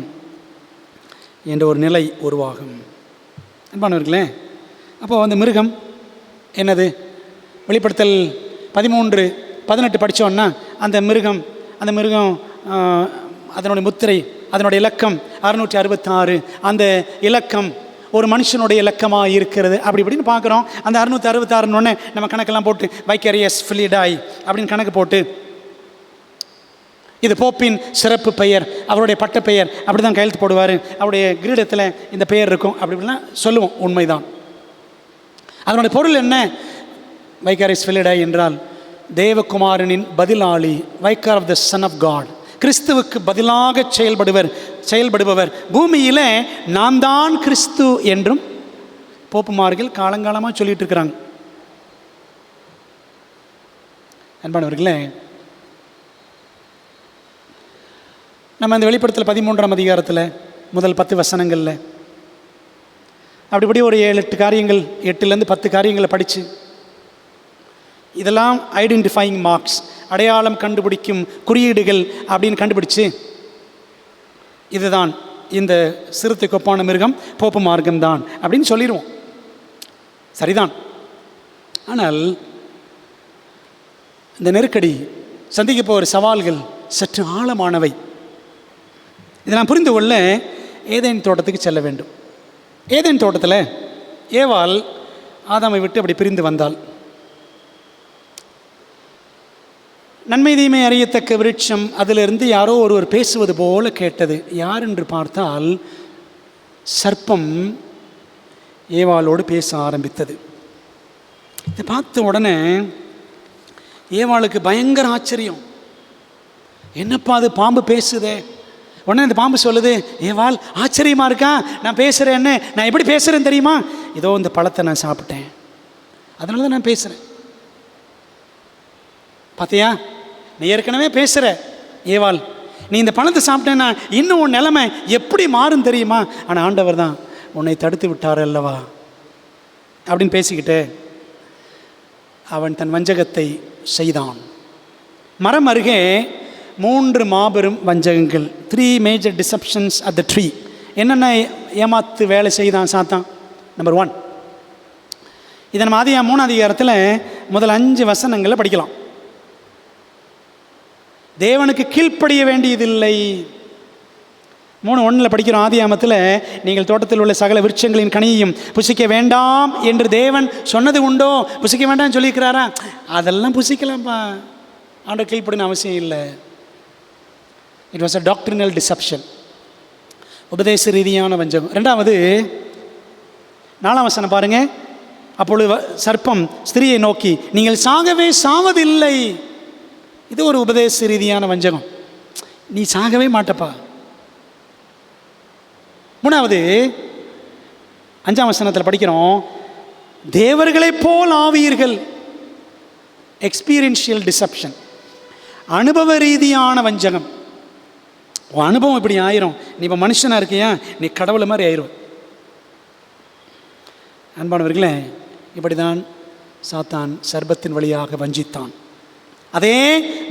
என்ற ஒரு நிலை உருவாகும். அன்பானவர்களே, அப்போது அந்த மிருகம் என்னது? வெளிப்படுத்தல் 13:18 படித்தோன்னா அந்த மிருகம் அதனுடைய முத்திரை, அதனுடைய இலக்கம் 666. அந்த இலக்கம் ஒரு மனுஷனுடைய இலக்கமாக இருக்கிறது. அப்படி இப்படின்னு பார்க்குறோம். அந்த 666 நம்ம கணக்கெல்லாம் போட்டு வைக்கரியஸ் ஃபிலிடாய் அப்படின்னு கணக்கு போட்டு இது போப்பின் சிறப்பு பெயர், அவருடைய பட்ட பெயர், அப்படி தான் கையெழுத்து போடுவார். அவருடைய கிரீடத்தில் இந்த பெயர் இருக்கும், அப்படி இப்படிலாம் சொல்லுவோம். உண்மைதான். அதனுடைய பொருள் என்ன? வைக்கரியஸ் ஃபிலிடாய் என்றால் தேவகுமாரனின் பதிலாளி, vicar of the Son of God, கிறிஸ்துவுக்கு பதிலாக செயல்படுபவர். பூமியில் நான் தான் கிறிஸ்து என்றும் போப்புமார்கள் காலங்காலமாக சொல்லிட்டு இருக்கிறாங்க. அன்பானவர்களே, நம்ம இந்த வெளிப்படுத்தல் 13ஆம் அதிகாரத்தில் முதல் 10 வசனங்களில் அப்படிப்படி ஒரு 7-8 காரியங்கள், 8லேருந்து 10 காரியங்களை படித்து, இதெல்லாம் ஐடென்டிஃபையிங் மார்க்ஸ், அடையாளம் கண்டுபிடிக்கும் குறியீடுகள் அப்படின்னு கண்டுபிடிச்சு, இதுதான் இந்த சிறுத்தைக்கு ஒப்பான மிருகம் போப்பு மார்க்கம்தான் அப்படின்னு சொல்லிடுவோம். சரிதான். ஆனால் இந்த நெருக்கடி, சந்திக்க போகிற சவால்கள் சற்று ஆழமானவை. இதை நான் புரிந்து கொள்ள ஏதேன் தோட்டத்துக்கு செல்ல வேண்டும். ஏதேன் தோட்டத்தில் ஏவாள் ஆதாமை விட்டு அப்படி பிரிந்து வந்தாள். நன்மை தீமை அறியத்தக்க விருட்சம், அதிலிருந்து யாரோ ஒருவர் பேசுவது போல கேட்டது. யார் என்று பார்த்தால் சர்ப்பம் ஏவாளோடு பேச ஆரம்பித்தது. இதை பார்த்த உடனே ஏவாளுக்கு பயங்கர ஆச்சரியம். என்னப்பா அது, பாம்பு பேசுதே. உடனே இந்த பாம்பு சொல்லுது, ஏவாள் ஆச்சரியமாக இருக்கா, நான் பேசுகிறேன்னு. நான் எப்படி பேசுகிறேன்னு தெரியுமா? இதோ இந்த பழத்தை நான் சாப்பிட்டேன், அதனால தான் நான் பேசுகிறேன். பார்த்தியா, நீ ஏற்கனவே பேசுகிற ஏவாள், நீ இந்த பழத்தை சாப்பிட்டேன்னா இன்னும் உன் நிலைமை எப்படி மாறும் தெரியுமா? ஆனால் ஆண்டவர் தான் உன்னை தடுத்து விட்டார் அல்லவா அப்படின்னு பேசிக்கிட்டு அவன் தன் வஞ்சகத்தை செய்தான். மரம் அருகே 3 மாபெரும் வஞ்சகங்கள், 3 மேஜர் டிசப்ஷன்ஸ் அட் த ட்ரீ. என்னென்ன ஏமாத்து வேலை செய்தான் சாத்தான்? நம்பர் 1, இதை நம்ம 3ஆம் அதிகாரத்தில் முதல் 5 வசனங்களை படிக்கலாம். தேவனுக்கு கீழ்ப்படிய வேண்டியதில்லை. 3:1 படிக்கிறோம். ஆதியாமத்தில் நீங்கள் தோட்டத்தில் உள்ள சகல விருட்சங்களின் கனியையும் புசிக்க வேண்டாம் என்று தேவன் சொன்னது உண்டோ? புசிக்க வேண்டாம்னு சொல்லியிருக்கிறாரா? அதெல்லாம் புசிக்கலாம்ப்பா, ஆண்டவர் கீழ்ப்படின அவசியம் இல்லை. It was a doctrinal deception, உபதேச ரீதியான வஞ்சகம். 2வது 4ஆம் வசனம் பாருங்க. அப்பொழுது சர்ப்பம் ஸ்திரியை நோக்கி, நீங்கள் சாகவே சாவதில்லை. இது ஒரு உபதேச ரீதியான வஞ்சகம். நீ சாகவே மாட்டப்பா. 3வது 5ஆம் வசனத்தில் படிக்கிறோம், தேவர்களைப் போல் ஆவீர்கள். எக்ஸ்பீரியன்ஷியல் டிசப்ஷன், அனுபவ ரீதியான வஞ்சகம். உன் அனுபவம் இப்படி ஆயிரும், நீ இப்போ மனுஷனாக இருக்கியா, நீ கடவுளை மாதிரி ஆயிரும். அன்பானவர்களே, இப்படி தான் சாத்தான் சர்ப்பத்தின் வழியாக வஞ்சித்தான். அதே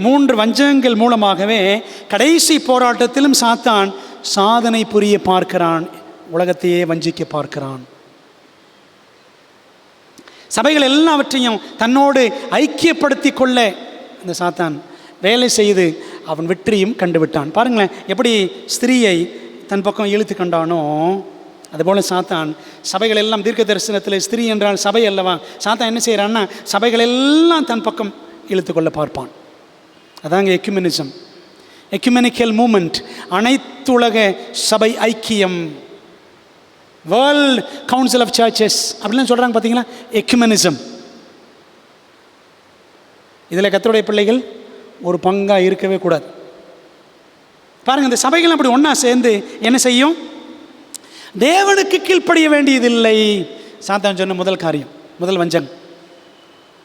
3 வஞ்சகங்கள் மூலமாகவே கடைசி போராட்டத்திலும் சாத்தான் சாதனை புரிய பார்க்கிறான், உலகத்தையே வஞ்சிக்க பார்க்கிறான். சபைகள் எல்லாவற்றையும் தன்னோடு ஐக்கியப்படுத்தி கொள்ள இந்த சாத்தான் வேலை செய்து அவன் வெற்றியும் கண்டுவிட்டான். பாருங்களேன், எப்படி ஸ்திரீயை தன் பக்கம் இழுத்து கண்டானோ அதுபோல் சாத்தான் சபைகள் எல்லாம், தீர்க்க தரிசனத்தில் ஸ்திரீ என்றால் சபை அல்லவா, சாத்தான் என்ன செய்கிறான்னா சபைகள் எல்லாம் தன் பக்கம் இழுத்து கொள்ள பார்ப்பான். அதாங்க எக்யூமெனிசம், எக்யூமெனிக்கல் மூமெண்ட், அனைத்துலக சபை ஐக்கியம், வேர்ல்ட் கவுன்சில் ஆஃப் சர்ச்சஸ் அப்படிலாம் சொல்கிறாங்க. பார்த்தீங்களா, எக்யூமெனிசம். இதில் கர்த்தருடைய பிள்ளைகள் ஒரு பங்காக இருக்கவே கூடாது. பாருங்கள், இந்த சபைகள் அப்படி ஒன்றா சேர்ந்து என்ன செய்யும்? தேவனுக்கு கீழ்ப்படிய வேண்டியதில்லை. சாத்தான் சொன்ன முதல் காரியம், முதல் வஞ்சகம்.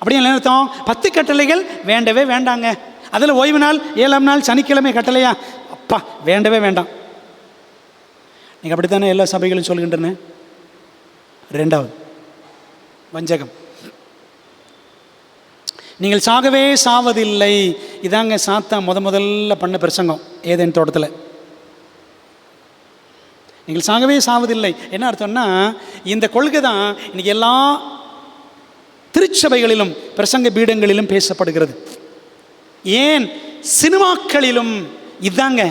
அப்படியே என்ன அர்த்தம்? 10 கட்டளைகள் வேண்டவே வேண்டாங்க. அதில் ஓய்வு நாள், 7ஆம் நாள், சனிக்கிழமை கட்டளையா? அப்பா வேண்டவே வேண்டாம். நீங்கள் அப்படித்தானே எல்லா சபைகளும் சொல்கின்றன. 2வது வஞ்சகம், நீங்கள் சாகவே சாவதில்லை. இதாங்க சாத்தான் முதல்ல பண்ண பிரசங்கம் ஏதேன் தோட்டத்தில். நீங்கள் சாகவே சாவதில்லை என்ன அர்த்தம்னா, இந்த கொள்கை தான் இன்னைக்கு எல்லா திருச்சபைகளிலும் பிரசங்க பீடங்களிலும் பேசப்படுகிறது. ஏன் சினிமாக்களிலும் இதாங்க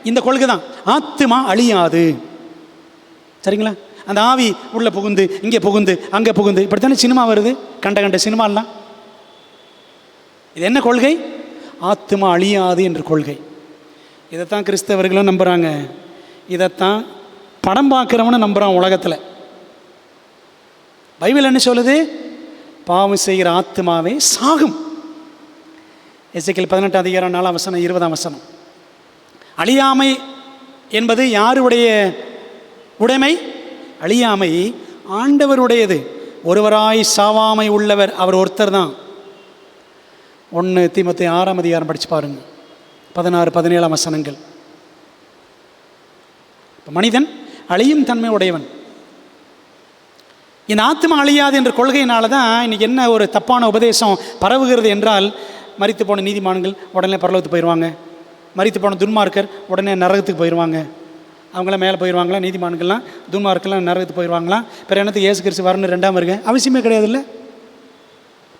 இந்த கொள்கை தான். ஆத்துமா அழியாது. சரிங்களா? அந்த ஆவி உள்ள புகுந்து இங்கே புகுந்து அங்கே புகுந்து இப்படித்தானே சினிமா வருது, கண்ட சினிமாலாம். இது என்ன கொள்கை? ஆத்துமா அழியாது என்ற கொள்கை. இதைத்தான் கிறிஸ்தவர்களும் நம்புகிறாங்க, இதைத்தான் படம் பார்க்குறவனும் நம்புகிறான் உலகத்தில். பைபிள் என்ன சொல்லுது? பாவம் செய்கிற ஆத்துமாவே சாகும். எசேக்கியேல் 18 அதிகாரம் 4 வசனம் 20 வசனம். அழியாமை என்பது யாருடைய உடைமை? அழியாமை ஆண்டவருடையது. ஒருவராய் சாவாமை உள்ளவர் அவர் ஒருத்தர் தான். 1 தீமோத்தேயு 6 அதிகாரம் படித்து பாருங்கள், 16-17 வசனங்கள். மனிதன் அழியும் தன்மை உடையவன். இந்த ஆத்மா அழியாது என்ற கொள்கையினால தான் இன்றைக்கி என்ன ஒரு தப்பான உபதேசம் பரவுகிறது என்றால், மரித்து போன நீதிமான்கள் உடனே பரலோகத்துக்கு போயிடுவாங்க, மரித்து போன துன்மார்க்கர் உடனே நரகத்துக்கு போயிடுவாங்க. அவங்களாம் மேலே போயிடுவாங்களா? நீதிமான்கள்லாம் துன்மார்க்கெல்லாம் நரகத்துக்கு போயிடுவாங்களாம். பிற என்னத்துக்கு இயேசு கிறிஸ்து வரணும் 2ஆம் வருகை? அவசியமே கிடையாது இல்லை.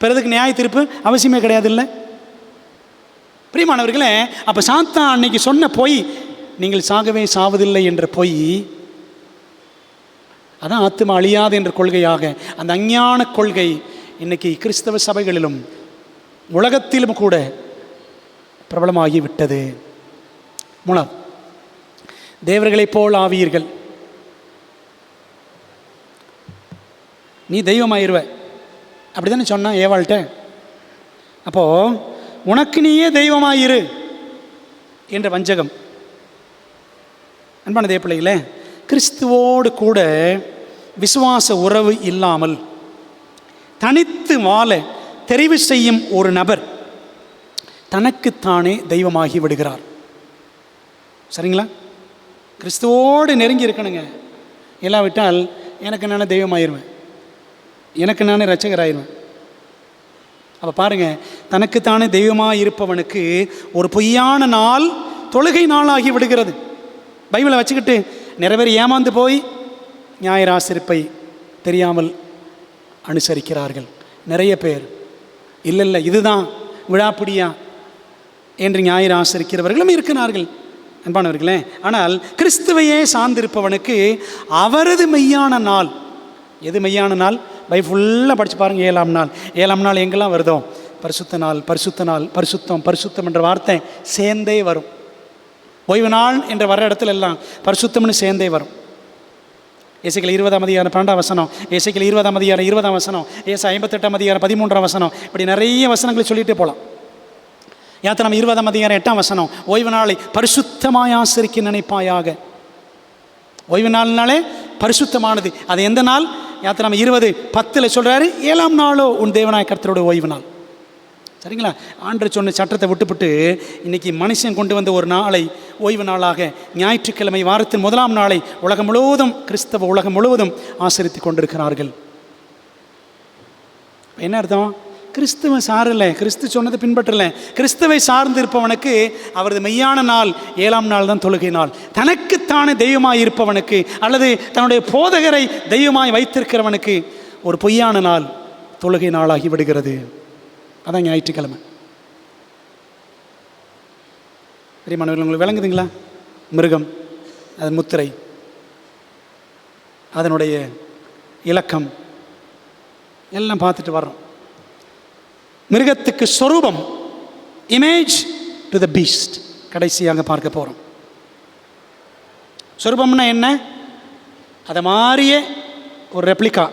பிறதுக்கு நியாய தீர்ப்பு அவசியமே கிடையாது இல்லை. பிரியமானவர்களே, அப்போ சாத்தான் அன்னைக்கு சொன்ன பொய், நீங்கள் சாகவே சாவதில்லை என்ற பொய், அதான் ஆத்மா அழியாது என்ற கொள்கையாக அந்த அஞ்ஞான கொள்கை இன்னைக்கு கிறிஸ்தவ சபைகளிலும் உலகத்திலும் கூட பிரபலமாகி விட்டது. 3, தேவர்களைப் போல் ஆவீர்கள். நீ தெய்வமாயிருவ அப்படி தானே சொன்னான் ஏவாள்கிட்ட. அப்போது உனக்கு நீயே தெய்வமாயிரு என்ற வஞ்சகம். அன்பான தேவ பிள்ளைகளே, கிறிஸ்துவோடு கூட விசுவாச உறவு இல்லாமல் தனித்து வாழ தெரிவு செய்யும் ஒரு நபர் தனக்குத்தானே தெய்வமாகி விடுகிறார். சரிங்களா? கிறிஸ்துவோடு நெருங்கி இருக்கணுங்க. இல்லாவிட்டால் எனக்கு நானே தெய்வமாயிருவேன், எனக்கு நானே இரட்சகராயிருவேன். அப்போ பாருங்கள், தனக்குத்தானே தெய்வமாக இருப்பவனுக்கு ஒரு பொய்யான நாள் தொழுகை நாளாகி விடுகிறது. பைபிளை வச்சுக்கிட்டு நிறைய பேர் ஏமாந்து போய் ஞாயிறு ஆசரிப்பை தெரியாமல் அனுசரிக்கிறார்கள். நிறைய பேர் இல்லை இதுதான் விழாப்பிடியா என்று ஞாயிறு ஆசரிக்கிறவர்களும் இருக்கிறார்கள். அன்பானவர்களே, ஆனால் கிறிஸ்துவையே சார்ந்திருப்பவனுக்கு அவரது மெய்யான நாள் எது? மெய்யான நாள் பைபிள் ஃபுல்லாக படித்து பாருங்கள். 7ஆம் நாள். 7ஆம் நாள் எங்கெல்லாம் வருதோ பரிசுத்த நாள், பரிசுத்த நாள், பரிசுத்தம், பரிசுத்தம் என்ற வார்த்தை சேர்ந்தே வரும். ஓய்வு நாள் என்ற வர இடத்துல எல்லாம் பரிசுத்தம்னு சேர்ந்தே வரும். எசேக்கியேல் 20ஆம் அதிகாரம் 12ஆம் வசனம், எசேக்கியேல் 20ஆம் அதிகாரம் 20ஆம் வசனம், ஏசாயா 58ஆம் அதிகாரம் 13ஆம் வசனம், இப்படி நிறைய வசனங்களை சொல்லிகிட்டே போகலாம். யாத்திராகமம் 20ஆம் அதிகாரம் 8ஆம் வசனம், ஓய்வு நாளை பரிசுத்தமாய் ஆசரிக்க நினைப்பாயாக. ஓய்வு நாள்னாலே பரிசுத்தமானது. அது எந்த நாள்? யாத்திராகமம் 20:10 சொல்கிறாரு, 7ஆம் நாளோ உன் தேவனாய கர்த்தரோட ஓய்வு நாள். சரிங்களா? ஆண்டவர் சொன்ன சட்டத்தை விட்டுவிட்டு இன்றைக்கி மனுஷன் கொண்டு வந்த ஒரு நாளை ஓய்வு நாளாக, ஞாயிற்றுக்கிழமை வாரத்தின் 1ஆம் நாளை உலகம் முழுவதும், கிறிஸ்தவ உலகம் முழுவதும் ஆசரித்து கொண்டிருக்கிறார்கள். என்ன அர்த்தம்? கிறிஸ்துவை சாரலை, கிறிஸ்து சொன்னதை பின்பற்றலை. கிறிஸ்துவை சார்ந்து இருப்பவனுக்கு அவரது மெய்யான நாள் 7ஆம் நாள் தான் தொழுகை நாள். தனக்குத்தானே தெய்வமாய் இருப்பவனுக்கு அல்லது தன்னுடைய போதகரை தெய்வமாய் வைத்திருக்கிறவனுக்கு ஒரு பொய்யான நாள் தொழுகை நாளாகி விடுகிறது. அதான் ஞாயிற்றுக்கிழமை. பெரியமானவர்கள், உங்களுக்கு விளங்குதுங்களா? மிருகம், அது முத்திரை, அதனுடைய இலக்கம் எல்லாம் பார்த்துட்டு வர்றோம். மிருகத்துக்கு சொரூபம், இமேஜ் டு த பீஸ்ட், கடைசியாக பார்க்க போகிறோம். சொரூபம்னா என்ன? அதை மாதிரியே ஒரு ரெப்ளிகா.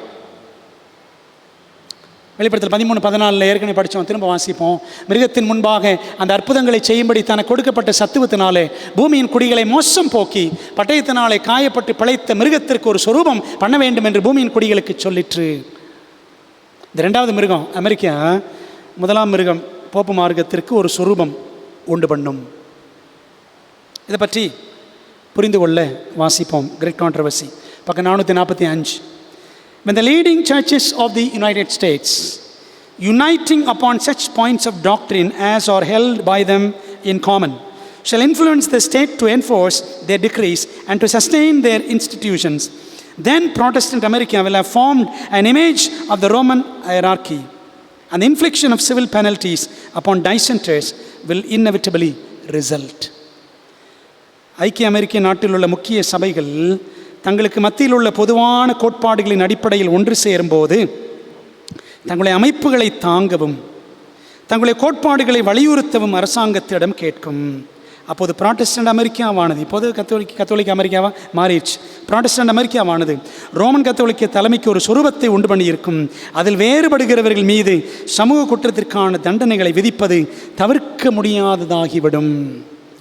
வெளிப்படுத்தல் 13:14 ஏற்கனவே படித்தோம், திரும்ப வாசிப்போம். மிருகத்தின் முன்பாக அந்த அற்புதங்களை செய்யும்படி தனக்கு கொடுக்கப்பட்ட சத்துவத்தினாலே பூமியின் குடிகளை மோசம் போக்கி பட்டயத்தினாலே காயப்பட்டு பிழைத்த மிருகத்திற்கு ஒரு சொரூபம் பண்ண வேண்டும் என்று பூமியின் குடிகளுக்கு சொல்லிற்று. இந்த 2வது மிருகம் அமெரிக்கா, 1ஆம் மிருகம் போப்பு மார்க்கத்திற்கு ஒரு சொரூபம் உண்டு பண்ணும். இதை பற்றி புரிந்து கொள்ள வாசிப்போம். கிரேட் கான்ட்ரவர்சி, பக்கம் 445. When the leading churches of the United States, uniting upon such points of doctrine as are held by them in common, shall influence the state to enforce their decrees and to sustain their institutions, then Protestant America will have formed an image of the Roman hierarchy, and the infliction of civil penalties upon dissenters will inevitably result. ஐக்கிய அமெரிக்க நாட்டில் உள்ள முக்கிய சபைகள் தங்களுக்கு மத்தியில் உள்ள பொதுவான கோட்பாடுகளின் அடிப்படையில் ஒன்று சேரும்போது தங்களுடைய அமைப்புகளை தாங்கவும் தங்களுடைய கோட்பாடுகளை வலியுறுத்தவும் அரசாங்கத்திடம் கேட்கும். அப்போது புராட்டஸ்டன்ட் அமெரிக்காவானது, இப்போது கத்தோலிக்க அமெரிக்காவாக மாறிடுச்சு. புராட்டஸ்டன்ட் அமெரிக்காவானது ரோமன் கத்தோலிக்க தலைமைக்கு ஒரு சொரூபத்தை உண்டு பண்ணியிருக்கும். அதில் வேறுபடுகிறவர்கள் மீது சமூக குற்றத்திற்கான தண்டனைகளை விதிப்பது தவிர்க்க முடியாததாகிவிடும்.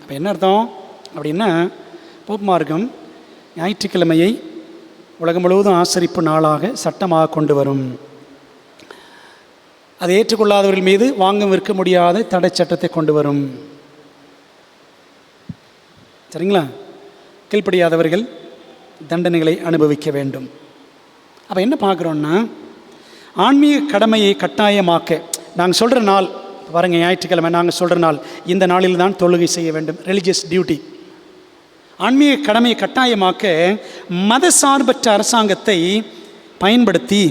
அப்போ என்ன அர்த்தம் அப்படின்னா, போப் மார்க்கம் ஞாயிற்றுக்கிழமையை உலகம் முழுவதும் ஆசரிப்பு நாளாக சட்டமாக கொண்டு வரும். அதை ஏற்றுக்கொள்ளாதவர்கள் மீது வாங்க விற்க முடியாத தடை சட்டத்தை கொண்டு வரும். சரிங்களா? கீழ்ப்படியாதவர்கள் தண்டனைகளை அனுபவிக்க வேண்டும். அப்போ என்ன பார்க்குறோன்னா, ஆன்மீக கடமையை கட்டாயமாக்க நாங்கள் சொல்கிற நாள் பாருங்கள், ஞாயிற்றுக்கிழமை நாங்கள் சொல்கிற நாள், இந்த நாளில் தான் தொழுகை செய்ய வேண்டும், ரிலிஜியஸ் டியூட்டி. ஆன்மீக கடமையை கட்டாயமாக்க மத சார்பற்ற அரசாங்கத்தை பயன்படுத்தி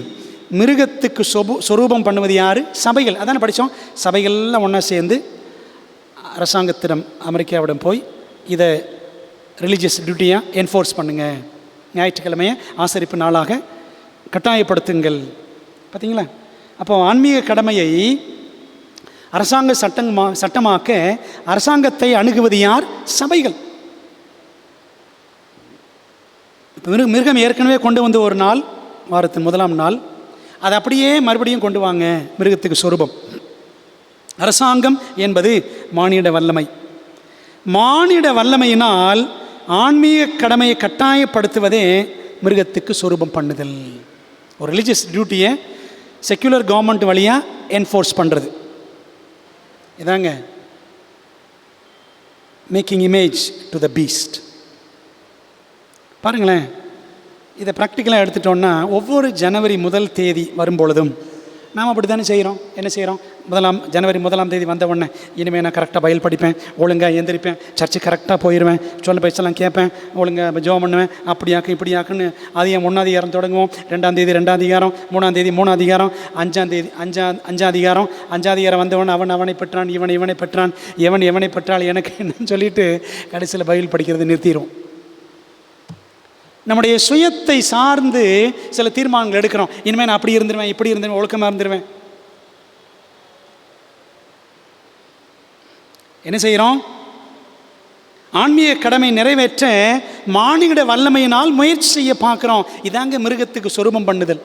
மிருகத்துக்கு சொரூபம் பண்ணுவது யார்? சபைகள். அதான படித்தோம். சபைகள்லாம் ஒன்றா சேர்ந்து அரசாங்கத்திடம், அமெரிக்காவிடம் போய் இதை ரிலீஜியஸ் டியூட்டியாக என்ஃபோர்ஸ் பண்ணுங்கள், ஞாயிற்றுக்கிழமையை ஆசரிப்பு நாளாக கட்டாயப்படுத்துங்கள். பார்த்தீங்களா? அப்போ ஆன்மீக கடமையை அரசாங்க சட்டமாக்க அரசாங்கத்தை அணுகுவது யார்? சபைகள். மிருகம் ஏற்கனவே கொண்டு வந்து ஒரு நாள், வாரத்தின் முதலாம் நாள், அதை அப்படியே மறுபடியும் கொண்டு வாங்க, மிருகத்துக்கு சொரூபம். அரசாங்கம் என்பது மானிட வல்லமை. மானிட வல்லமையினால் ஆன்மீக கடமையை கட்டாயப்படுத்துவதே மிருகத்துக்கு சொரூபம் பண்ணுதல். ஒரு ரிலீஜியஸ் டியூட்டியை செக்யுலர் கவர்மெண்ட் வழியாக என்ஃபோர்ஸ் பண்ணுறது இதாங்க making image to the Beast. பாருங்களேன், இதை ப்ராக்டிக்கலாக எடுத்துட்டோன்னா, ஒவ்வொரு ஜனவரி 1 தேதி வரும்பொழுதும் நாம் அப்படி தானே செய்கிறோம். என்ன செய்கிறோம்? ஜனவரி 1 தேதி வந்த உடனே இனிமேல் நான் கரெக்டாக பைபிள் படிப்பேன், ஒழுங்காக எந்திரிப்பேன், சர்ச்சு கரெக்டாக போயிடுவேன், சொல்ல பேச்செல்லாம் கேட்பேன், ஒழுங்காக ஜெபம் பண்ணுவேன், அப்படியாக்கு இப்படியாக்குன்னு அதிகம் 1 அதிகாரம் தொடங்குவோம், 2 தேதி 2 அதிகாரம், 3 தேதி 3 அதிகாரம், 5 தேதி 5 அதிகாரம், 5 அதிகாரம் வந்தவன் அவனை பெற்றான், இவனை பெற்றான், எவனை பெற்றால் எனக்கு என்னன்னு சொல்லிட்டு கடைசியில் பைபிள் படிக்கிறது நிறுத்திடும். நம்முடைய சுயத்தை சார்ந்து சில தீர்மானங்கள் எடுக்கிறோம். இனிமேல் நான் அப்படி இருந்துருவேன், இப்படி இருந்துருவேன், ஒழுக்கமாக இருந்துருவேன். என்ன செய்கிறோம்? ஆன்மீக கடமை நிறைவேற்ற மானிட வல்லமையினால் முயற்சி செய்ய பார்க்குறோம். இதாங்க மிருகத்துக்கு சொரூபம் பண்ணுதல்.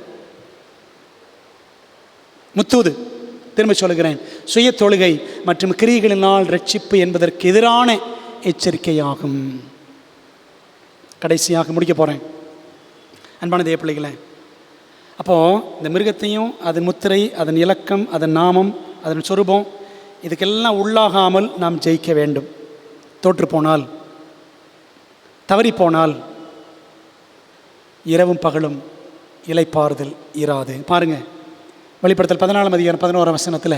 முத்தூது, திரும்ப சொல்லுகிறேன், சுய தொழுகை மற்றும் கிரியைகளினால் ரட்சிப்பு என்பதற்கு எதிரான எச்சரிக்கையாகும். கடைசியாக முடிக்க போகிறேன் அன்பான தேவ பிள்ளைகளே. அப்போது இந்த மிருகத்தையும் அதன் முத்திரை, அதன் இலக்கம், அதன் நாமம், அதன் சொரூபம், இதுக்கெல்லாம் உள்ளாகாமல் நாம் ஜெயிக்க வேண்டும். தோற்றுப்போனால், தவறிப்போனால் இரவும் பகலும் இளைப்பாறுதல் இராது. பாருங்கள், வெளிப்படுத்தல் 14 அதிகாரம் 11 வசனத்தில்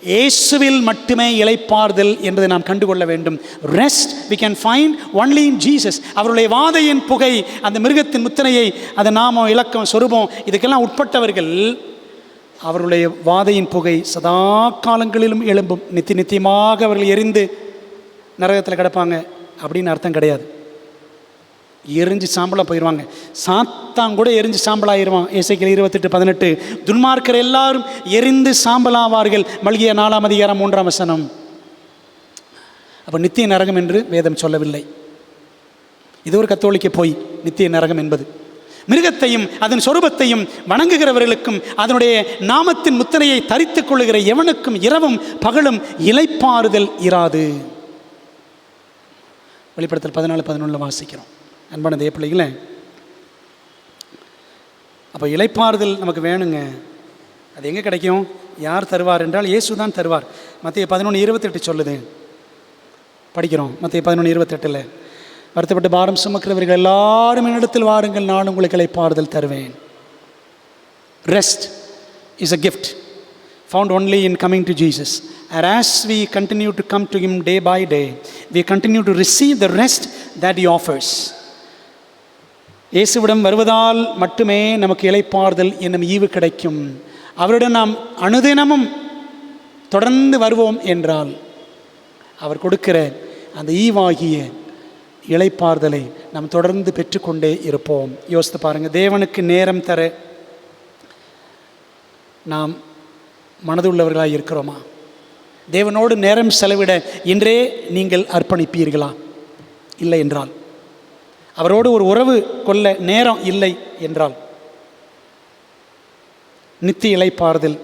இயேசுவில் மட்டுமே இளைப்பாறுதல் என்பதை நாம் கண்டுகொள்ள வேண்டும். Rest we can find only in Jesus. அவருடைய வாதையின் புகை, அந்த மிருகத்தின் முத்திரையை, அந்த நாமம், இலக்கம், சொரூபம், இதுக்கெல்லாம் உட்பட்டவர்கள் அவருடைய வாதையின் புகை சதா காலங்களிலும் எழும்பும். நித்தியமாக அவர்கள் எரிந்து நரகத்தில் கிடப்பாங்க அப்படின்னு அர்த்தம் கிடையாது. எரிஞ்சு சாம்பலாக போயிடுவாங்க. சாத்தான் கூட எரிஞ்சு சாம்பலாகிடுவான். எசேக்கியேல் 28:18. துன்மார்க்கர் எல்லாரும் எரிந்து சாம்பலாவார்கள். மல்கியா 4 அதிகாரம் 3 வசனம். அப்போ நித்திய நரகம் என்று வேதம் சொல்லவில்லை. இது ஒரு கத்தோலிக்க பொய். நித்திய நரகம் என்பது மிருகத்தையும் அதன் சொரூபத்தையும் வணங்குகிறவர்களுக்கும் அதனுடைய நாமத்தின் முத்திரையை தரித்துக் கொள்ளுகிற எவனுக்கும் இரவும் பகலும் இளைப்பாறுதல் இராது. வெளிப்படுத்தல் 14:11 வாசிக்கிறோம். அன்பான தேவ பிள்ளைகளே, அப்போ இளைப்பாறுதல் நமக்கு வேணுங்க. அது எங்கே கிடைக்கும்? யார் தருவார் என்றால் இயேசு தான் தருவார். மத்தேயு 11:28 சொல்லுது, படிக்கிறோம். மத்தேயு 11:28, வருத்தப்பட்டு பாரம் சுமக்கிறவர்கள் எல்லாரும் என்னிடத்தில் வாருங்கள், நான் உங்களுக்கு இளைப்பாறுதல் தருவேன். Rest is a gift found only in coming to Jesus. And as we continue to come to Him day by day, we continue to receive the rest that He offers. இயேசுவிடம் வருவதால் மட்டுமே நமக்கு இளைப்பாறுதல் என்னும் ஈவு கிடைக்கும். அவரிடம் நாம் அனுதினமும் தொடர்ந்து வருவோம் என்றால் அவர் கொடுக்கிற அந்த ஈவாகிய இளைப்பாறுதலை நாம் தொடர்ந்து பெற்றுக்கொண்டே இருப்போம். யோசித்து பாருங்கள், தேவனுக்கு நேரம் தர நாம் மனதுள்ளவர்களாக இருக்கிறோமா? தேவனோடு நேரம் செலவிட இன்றே நீங்கள் அர்ப்பணிப்பீர்களா? இல்லை என்றால், அவரோடு ஒரு உறவு கொள்ள நேரம் இல்லை என்றால், நித்திய இளைப்பாறுதல்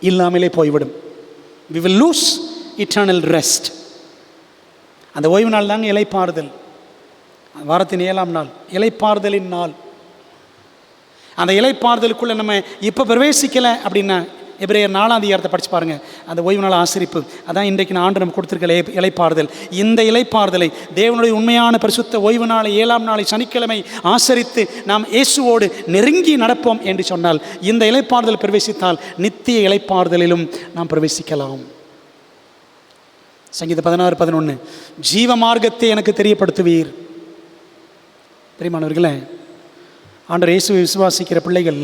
இல்லாமலே போய்விடும். we will lose eternal rest. அந்த ஓய்வு நாள் தாங்க இளைப்பாறுதல். வாரத்தின் 7ஆம் நாள் இளைப்பாறுதலின் நாள். அந்த இளைப்பாறுதலுக்குள்ளே நம்ம இப்போ பிரவேசிக்கலை அப்படின்னா, எபிரேயர் 4ஆம் அதிகாரத்தை படித்து பாருங்கள். அந்த ஓய்வு நாள் ஆசரிப்பு அதான் இன்றைக்கு நான் ஆண்டு நம்ம கொடுத்துருக்க இளைப்பாறுதல். இந்த இளைப்பாறுதலை, தேவனுடைய உண்மையான பரிசுத்த ஓய்வு நாளை 7ஆம் நாளை சனிக்கிழமை ஆசரித்து நாம் இயேசுவோடு நெருங்கி நடப்போம் என்று சொன்னால், இந்த இளைப்பாறுதல் பிரவேசித்தால் நித்திய இளைப்பாறுதலிலும் நாம் பிரவேசிக்கலாம். சங்கீதம் 16:11, ஜீவ மார்க்கத்தை எனக்கு தெரியப்படுத்துவீர். பிரியமானவர்களே, ஆண்டவர் இயேசுவை விசுவாசிக்கிற பிள்ளைகள்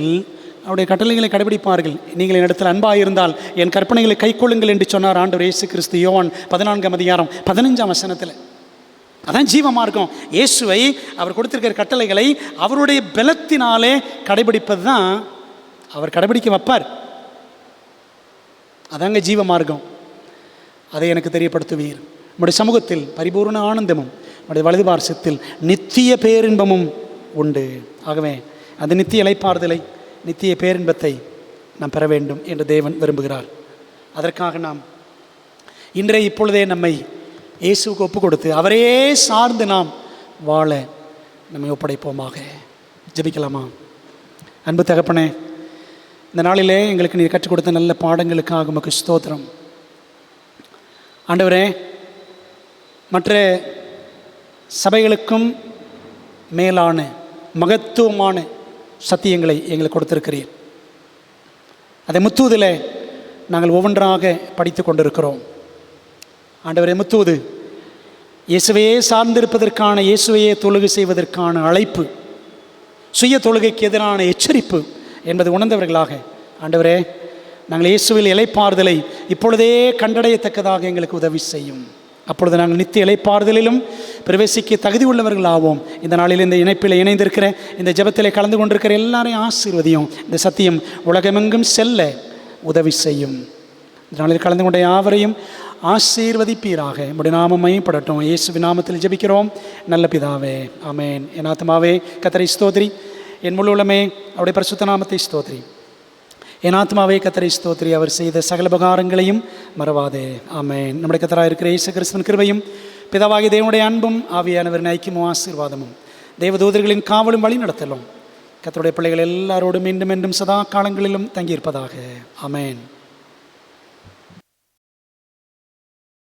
அவருடைய கட்டளைகளை கடைபிடிப்பார்கள். நீங்கள் என்னிடத்தில் அன்பாக இருந்தால் என் கற்பனைகளை கைக்கொள்ளுங்கள் என்று சொன்னார் ஆண்டவர் இயேசு கிறிஸ்து. யோவான் 14ஆம் அதிகாரம் 15ஆம் வசனத்தில். அதான் ஜீவ மார்க்கம். இயேசுவை அவர் கொடுத்திருக்கிற கட்டளைகளை அவருடைய பலத்தினாலே கடைபிடிப்பது தான் அவர் கடைபிடிக்க வைப்பார். அதாங்க ஜீவ மார்க்கம். அதை எனக்கு தெரியப்படுத்துவீர். நம்முடைய சமூகத்தில் பரிபூர்ண ஆனந்தமும் நம்முடைய வலது பார்சத்தில் நித்திய பேரின்பமும் உண்டு. ஆகவே அந்த நித்திய இளைப்பாறுதலை, நித்திய பேரின்பத்தை நாம் பெற வேண்டும் என்று தேவன் விரும்புகிறார். அதற்காக நாம் இன்றைய இப்பொழுதே நம்மை இயேசுவுக்கு ஒப்பு கொடுத்து அவரே சார்ந்து நாம் வாழ நம்மை ஒப்படைப்போமாக. ஜெபிக்கலாமா? அன்பு தகப்பனே, இந்த நாளிலே எங்களுக்கு நீர் கற்றுக் கொடுத்த நல்ல பாடங்களுக்காக உமக்கு ஸ்தோத்திரம். ஆண்டவரே, மற்ற சபைகளுக்கும் மேலான மகத்துவமான சத்தியங்களை எங்களுக்கு கொடுத்திருக்கிறீர். அதை முத்தூதில் நாங்கள் ஒவ்வொன்றாக படித்து கொண்டிருக்கிறோம். ஆண்டவரே, முத்தூது இயேசுவையே சார்ந்திருப்பதற்கான, இயேசுவையே தொழுகை செய்வதற்கான அழைப்பு, சுய தொழுகைக்கு எதிரான எச்சரிப்பு என்பது உணர்ந்தவர்களாக ஆண்டவரே, நாங்கள் இயேசுவில் இளைப்பாறுதலை இப்பொழுதே கண்டடையத்தக்கதாக எங்களுக்கு உதவி செய்யும். அப்பொழுது நாங்கள் நித்திய இளைப்பாறுதலிலும் பிரவேசிக்க தகுதி உள்ளவர்களாவோம். இந்த நாளில் இந்த இணைப்பில் இணைந்திருக்கிற, இந்த ஜெபத்திலே கலந்து கொண்டிருக்கிற எல்லாரையும் ஆசீர்வதியும். இந்த சத்தியம் உலகமெங்கும் செல்ல உதவி செய்யும். இந்த நாளில் கலந்து கொண்ட யாவரையும் ஆசீர்வதிப்பீராக. நம்முடைய நாமம் மையப்படட்டும். இயேசுவின் நாமத்தில் ஜெபிக்கிறோம் நல்ல பிதாவே, ஆமேன். என் ஆத்மாவே கர்த்தரை ஸ்தோத்திரி, என் முழு உள்ளமே அவருடைய பரிசுத்த நாமத்தை ஸ்தோத்திரி. என் ஆத்மாவே கர்த்தரை ஸ்தோத்திரி, அவர் செய்த சகல உபகாரங்களையும் மறவாதே. ஆமென். நம்முடைய கர்த்தராக இருக்கிற இயேசு கிறிஸ்துவின் கிருபையும், பிதாவாகிய தேவனுடைய அன்பும், ஆவியானவரின் ஐக்கியமும் ஆசீர்வாதமும், தேவதூதர்களின் காவலும் வழி நடத்தலும் கர்த்தருடைய பிள்ளைகள் எல்லாரோடும் மீண்டும் மீண்டும் சதா காலங்களிலும் தங்கியிருப்பதாக. ஆமென்.